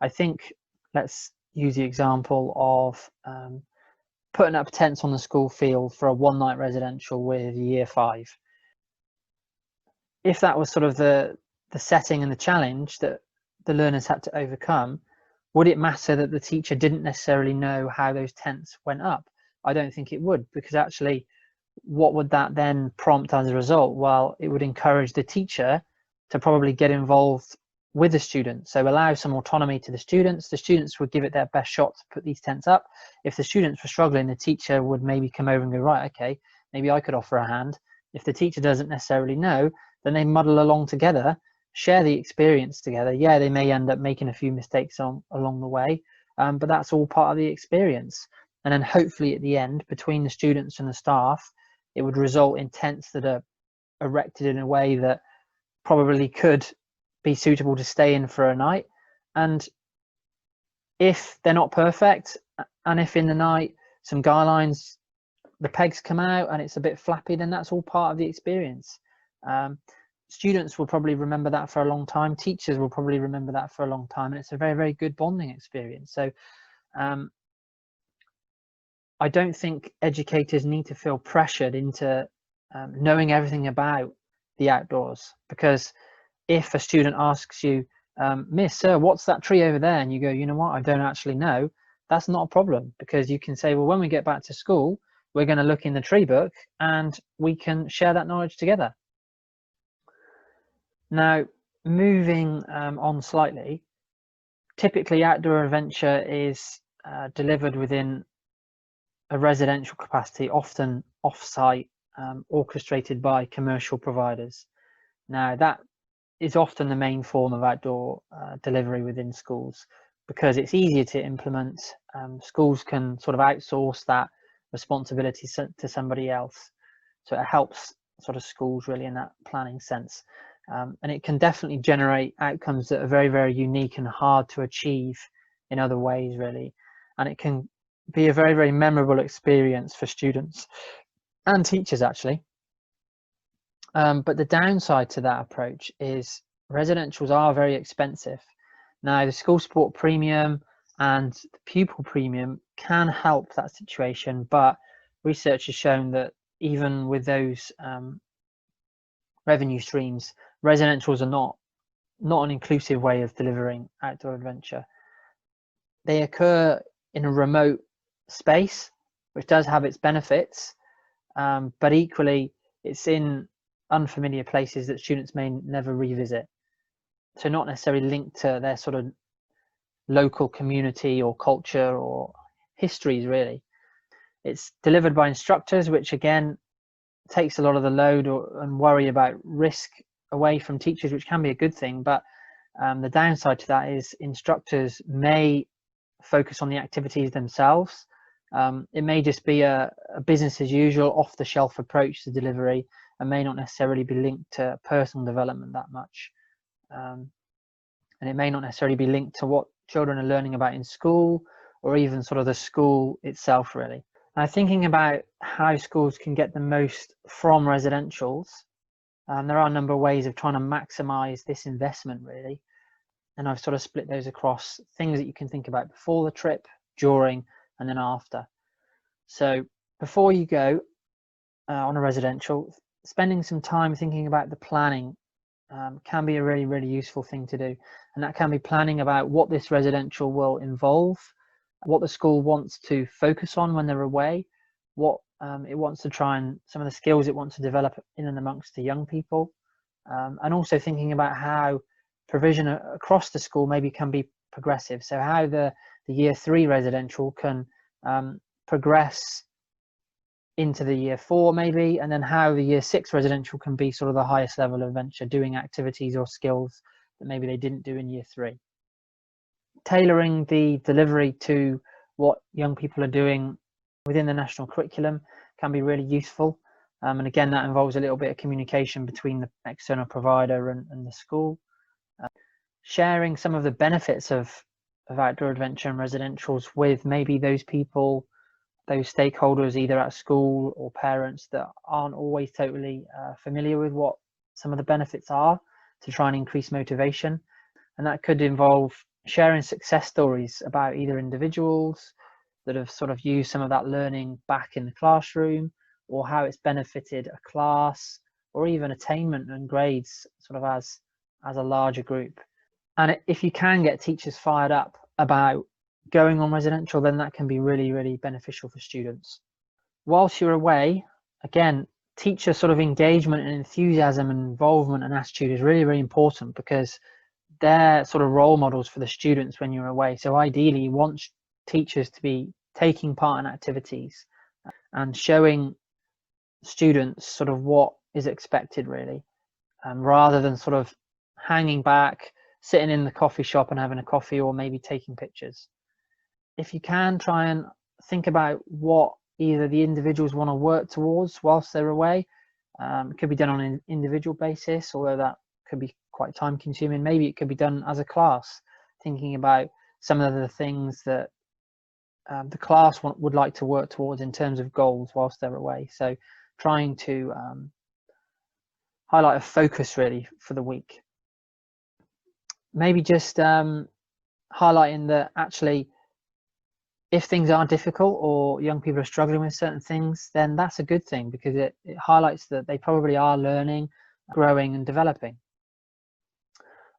I think, let's use the example of putting up tents on the school field for a one-night residential with year 5. If that was sort of the setting and the challenge that the learners had to overcome, would it matter that the teacher didn't necessarily know how those tents went up? I don't think it would, because actually, what would that then prompt as a result? Well, it would encourage the teacher to probably get involved with the students. So allow some autonomy to the students. The students would give it their best shot to put these tents up. If the students were struggling, the teacher would maybe come over and go, right, okay, maybe I could offer a hand. If the teacher doesn't necessarily know, then they muddle along together, share the experience together. Yeah, they may end up making a few mistakes along the way, but that's all part of the experience. And then hopefully at the end, between the students and the staff, it would result in tents that are erected in a way that probably could be suitable to stay in for a night. And if they're not perfect, and if in the night some guy lines, the pegs come out and it's a bit flappy, then that's all part of the experience. Students will probably remember that for a long time. Teachers will probably remember that for a long time. And it's a very, very good bonding experience. So I don't think educators need to feel pressured into knowing everything about the outdoors, because if a student asks you, Miss, sir, what's that tree over there? And you go, you know what, I don't actually know. That's not a problem, because you can say, well, when we get back to school, we're going to look in the tree book and we can share that knowledge together. Now, moving on slightly, typically outdoor adventure is delivered within a residential capacity, often off-site, orchestrated by commercial providers. Now, that is often the main form of outdoor delivery within schools, because it's easier to implement. Schools can sort of outsource that responsibility to somebody else. So it helps sort of schools really in that planning sense. And it can definitely generate outcomes that are very, very unique and hard to achieve in other ways, really. And it can be a very, very memorable experience for students and teachers, actually. But the downside to that approach is residentials are very expensive. Now, the school support premium and the pupil premium can help that situation, but research has shown that even with those revenue streams, residentials are not an inclusive way of delivering outdoor adventure. They occur in a remote space, which does have its benefits, but equally it's in unfamiliar places that students may never revisit. So not necessarily linked to their sort of local community or culture or histories, really. It's delivered by instructors, which again takes a lot of the load and worry about risk away from teachers, which can be a good thing. But the downside to that is instructors may focus on the activities themselves. It may just be a business as usual, off-the-shelf approach to delivery, and may not necessarily be linked to personal development that much. And it may not necessarily be linked to what children are learning about in school, or even sort of the school itself, really. Now, thinking about how schools can get the most from residentials, there are a number of ways of trying to maximize this investment, really. And I've sort of split those across things that you can think about before the trip, during, and then after. So before you go on a residential, spending some time thinking about the planning can be a really, really useful thing to do. And that can be planning about what this residential will involve, what the school wants to focus on when they're away, what it wants to try and some of the skills it wants to develop in and amongst the young people, and also thinking about how provision across the school maybe can be progressive. So how the year 3 residential can progress into the year 4 maybe, and then how the year 6 residential can be sort of the highest level of adventure, doing activities or skills that maybe they didn't do in year 3. Tailoring the delivery to what young people are doing within the national curriculum can be really useful. And again, that involves a little bit of communication between the external provider and the school. Sharing some of the benefits of outdoor adventure and residentials with maybe those people, those stakeholders, either at school or parents, that aren't always totally familiar with what some of the benefits are, to try and increase motivation. And that could involve sharing success stories about either individuals that have sort of used some of that learning back in the classroom, or how it's benefited a class, or even attainment and grades sort of as a larger group. And if you can get teachers fired up about going on residential, then that can be really, really beneficial for students. Whilst you're away, again, teacher sort of engagement and enthusiasm and involvement and attitude is really, really important, because they're sort of role models for the students when you're away. So ideally, you want teachers to be taking part in activities and showing students sort of what is expected, really, rather than sort of hanging back, sitting in the coffee shop and having a coffee, or maybe taking pictures. If you can, try and think about what either the individuals want to work towards whilst they're away. It could be done on an individual basis, although that could be quite time consuming. Maybe it could be done as a class, thinking about some of the things that the class would like to work towards in terms of goals whilst they're away. So trying to highlight a focus really for the week. Maybe just highlighting that actually, if things are difficult or young people are struggling with certain things, then that's a good thing, because it highlights that they probably are learning, growing and developing.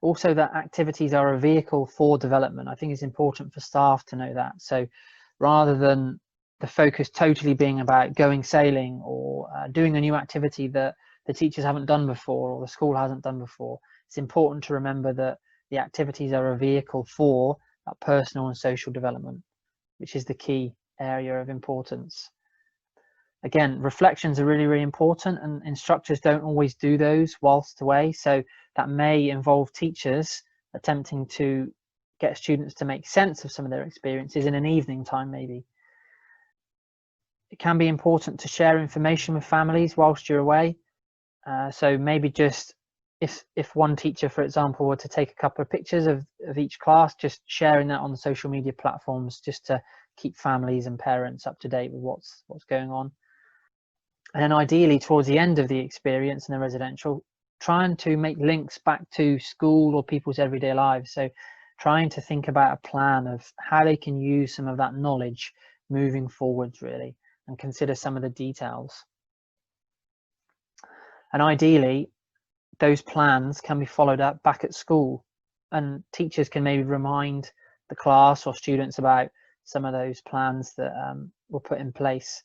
Also, that activities are a vehicle for development. I think it's important for staff to know that. So rather than the focus totally being about going sailing or doing a new activity that the teachers haven't done before or the school hasn't done before, it's important to remember that the activities are a vehicle for that personal and social development, which is the key area of importance. Again, reflections are really, really important, and instructors don't always do those whilst away. So that may involve teachers attempting to get students to make sense of some of their experiences in an evening time, maybe. It can be important to share information with families whilst you're away. So maybe just if one teacher, for example, were to take a couple of pictures of each class, just sharing that on the social media platforms, just to keep families and parents up to date with what's going on. And then ideally, towards the end of the experience in the residential, trying to make links back to school or people's everyday lives. So trying to think about a plan of how they can use some of that knowledge moving forwards, really, and consider some of the details. And ideally, those plans can be followed up back at school, and teachers can maybe remind the class or students about some of those plans that were put in place.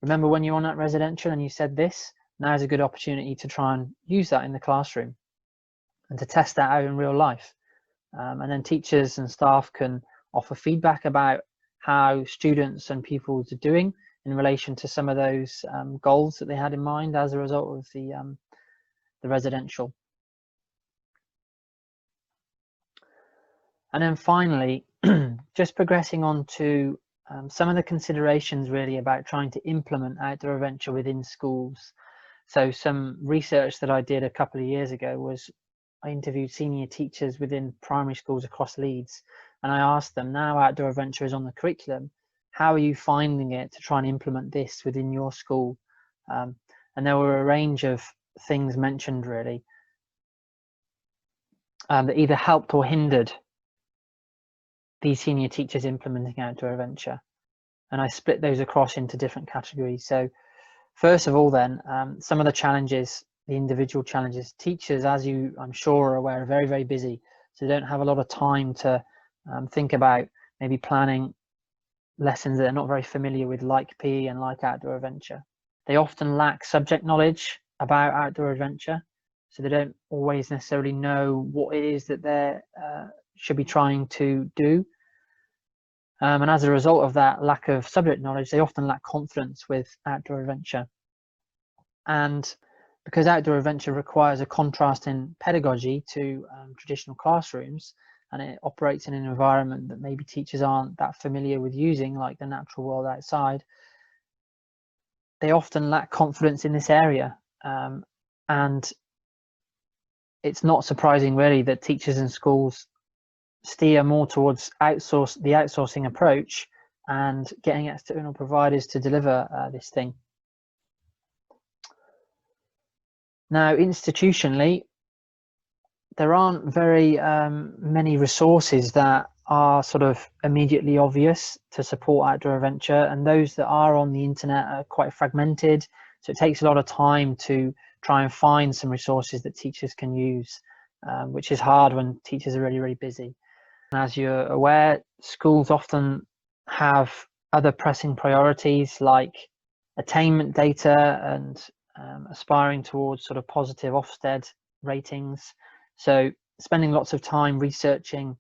Remember when you're on that residential and you said this? Now is a good opportunity to try and use that in the classroom and to test that out in real life. And then teachers and staff can offer feedback about how students and pupils are doing in relation to some of those goals that they had in mind as a result of the residential. And then finally, just progressing on to some of the considerations really about trying to implement outdoor adventure within schools. So some research that I did a couple of years ago was I interviewed senior teachers within primary schools across Leeds, and I asked them, now outdoor adventure is on the curriculum, how are you finding it to try and implement this within your school? And there were a range of things mentioned really that either helped or hindered these senior teachers implementing outdoor adventure. And I split those across into different categories. So first of all then, some of the challenges, the individual challenges. Teachers, as you I'm sure are aware, are very, very busy. So they don't have a lot of time to think about maybe planning lessons that they're not very familiar with, like PE and like outdoor adventure. They often lack subject knowledge about outdoor adventure. So they don't always necessarily know what it is that they should be trying to do. And as a result of that lack of subject knowledge, they often lack confidence with outdoor adventure. And because outdoor adventure requires a contrast in pedagogy to traditional classrooms, and it operates in an environment that maybe teachers aren't that familiar with using, like the natural world outside, they often lack confidence in this area. And it's not surprising really that teachers and schools steer more towards the outsourcing approach and getting external providers to deliver this thing. Now, institutionally, there aren't very many resources that are sort of immediately obvious to support outdoor adventure, and those that are on the internet are quite fragmented, so it takes a lot of time to try and find some resources that teachers can use, which is hard when teachers are really busy. And as you're aware, schools often have other pressing priorities like attainment data and aspiring towards sort of positive Ofsted ratings. So spending lots of time researching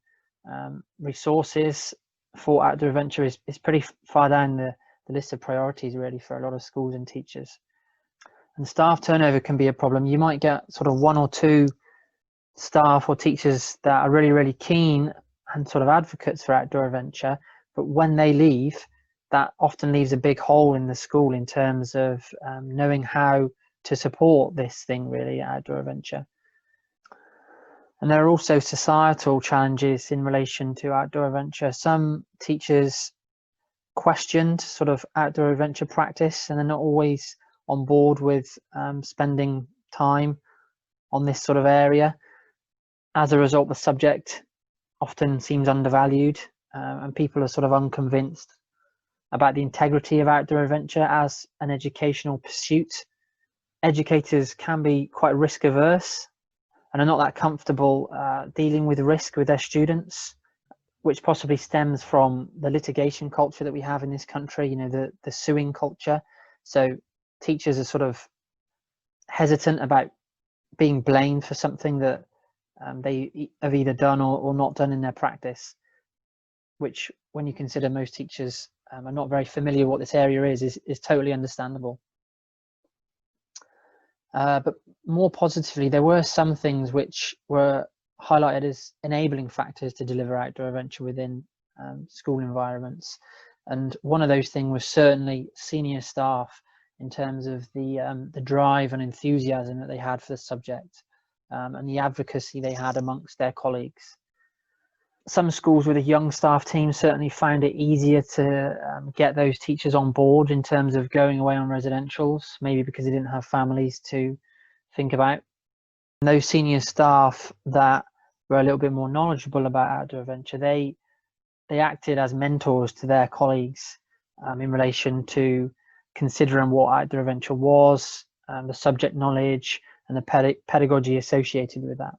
resources for outdoor adventure is pretty far down the list of priorities really for a lot of schools and teachers. And staff turnover can be a problem. You might get sort of one or two staff or teachers that are really keen and sort of advocates for outdoor adventure, but when they leave, that often leaves a big hole in the school in terms of knowing how to support this thing really, outdoor adventure. And there are also societal challenges in relation to outdoor adventure. Some teachers questioned sort of outdoor adventure practice, and they're not always on board with spending time on this sort of area. As a result, the subject often seems undervalued, and people are sort of unconvinced about the integrity of outdoor adventure as an educational pursuit. Educators can be quite risk averse and are not that comfortable dealing with risk with their students, which possibly stems from the litigation culture that we have in this country, you know, the suing culture. So teachers are sort of hesitant about being blamed for something that they have either done or not done in their practice, which, when you consider most teachers are not very familiar what this area is totally understandable. But more positively, there were some things which were highlighted as enabling factors to deliver outdoor adventure within school environments. And one of those things was certainly senior staff in terms of the drive and enthusiasm that they had for the subject, and the advocacy they had amongst their colleagues. Some schools with a young staff team certainly found it easier to get those teachers on board in terms of going away on residentials, maybe because they didn't have families to think about. And those senior staff that were a little bit more knowledgeable about outdoor adventure, they acted as mentors to their colleagues in relation to considering what outdoor adventure was, the subject knowledge and the pedagogy associated with that.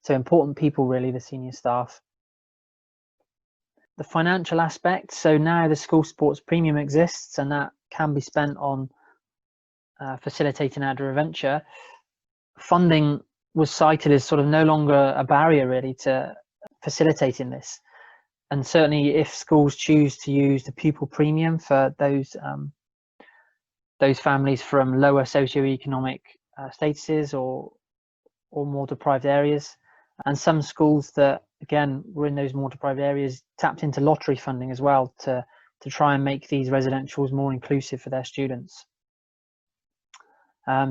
So important people really, the senior staff. The financial aspect, so now the school sports premium exists and that can be spent on facilitating outdoor adventure. Funding was cited as sort of no longer a barrier really to facilitating this. And certainly if schools choose to use the pupil premium for those families from lower socioeconomic statuses or more deprived areas, and some schools that again were in those more deprived areas tapped into lottery funding as well to try and make these residentials more inclusive for their students.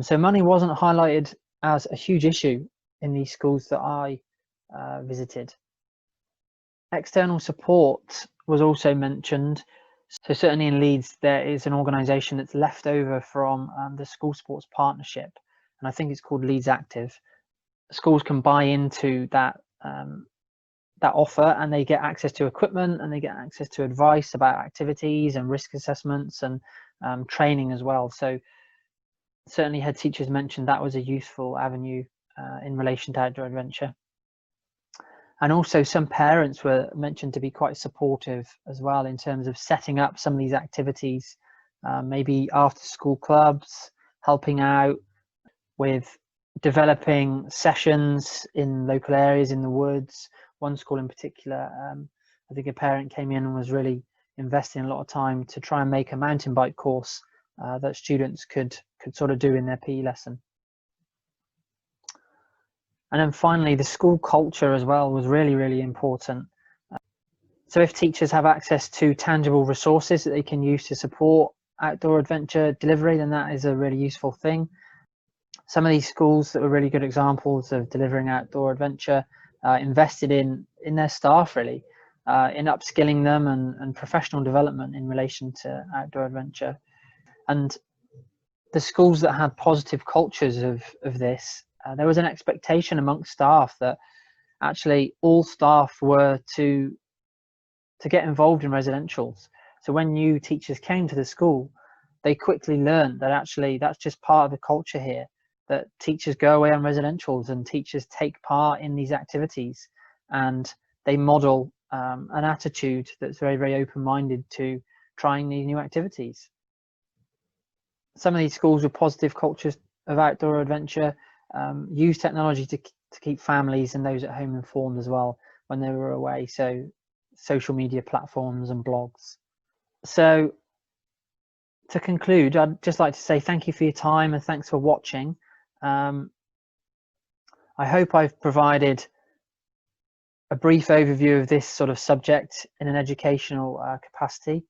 So money wasn't highlighted as a huge issue in these schools that I visited. External support was also mentioned. So certainly in Leeds there is an organisation that's left over from the school sports partnership, and I think it's called Leeds Active. Schools can buy into that offer and they get access to equipment and they get access to advice about activities and risk assessments and training as well. So certainly head teachers mentioned that was a useful avenue in relation to outdoor adventure. And also some parents were mentioned to be quite supportive as well in terms of setting up some of these activities, maybe after school clubs, helping out with developing sessions in local areas in the woods. One school in particular, I think a parent came in and was really investing a lot of time to try and make a mountain bike course that students could sort of do in their PE lesson. And then finally, the school culture as well was really, really important. So if teachers have access to tangible resources that they can use to support outdoor adventure delivery, then that is a really useful thing. Some of these schools that were really good examples of delivering outdoor adventure invested in their staff, really, in upskilling them and professional development in relation to outdoor adventure. And the schools that had positive cultures of this, there was an expectation amongst staff that actually all staff were to get involved in residentials. So when new teachers came to the school, they quickly learned that actually that's just part of the culture here, that teachers go away on residentials and teachers take part in these activities, and they model an attitude that's very, very open-minded to trying these new activities. Some of these schools with positive cultures of outdoor adventure use technology to keep families and those at home informed as well when they were away. So social media platforms and blogs. So to conclude, I'd just like to say thank you for your time and thanks for watching. I hope I've provided a brief overview of this sort of subject in an educational capacity.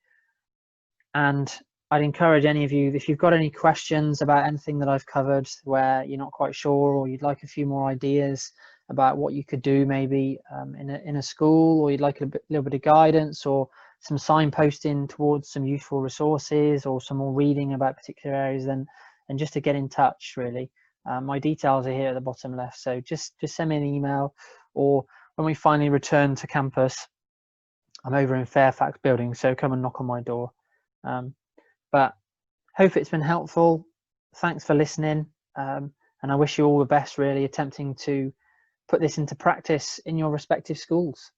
And I'd encourage any of you, if you've got any questions about anything that I've covered where you're not quite sure, or you'd like a few more ideas about what you could do maybe in a school, or you'd like a little bit of guidance or some signposting towards some useful resources or some more reading about particular areas, then just to get in touch, really. My details are here at the bottom left, so just send me an email, or when we finally return to campus, I'm over in Fairfax building, so come and knock on my door. But hope it's been helpful. Thanks for listening, and I wish you all the best, really, attempting to put this into practice in your respective schools.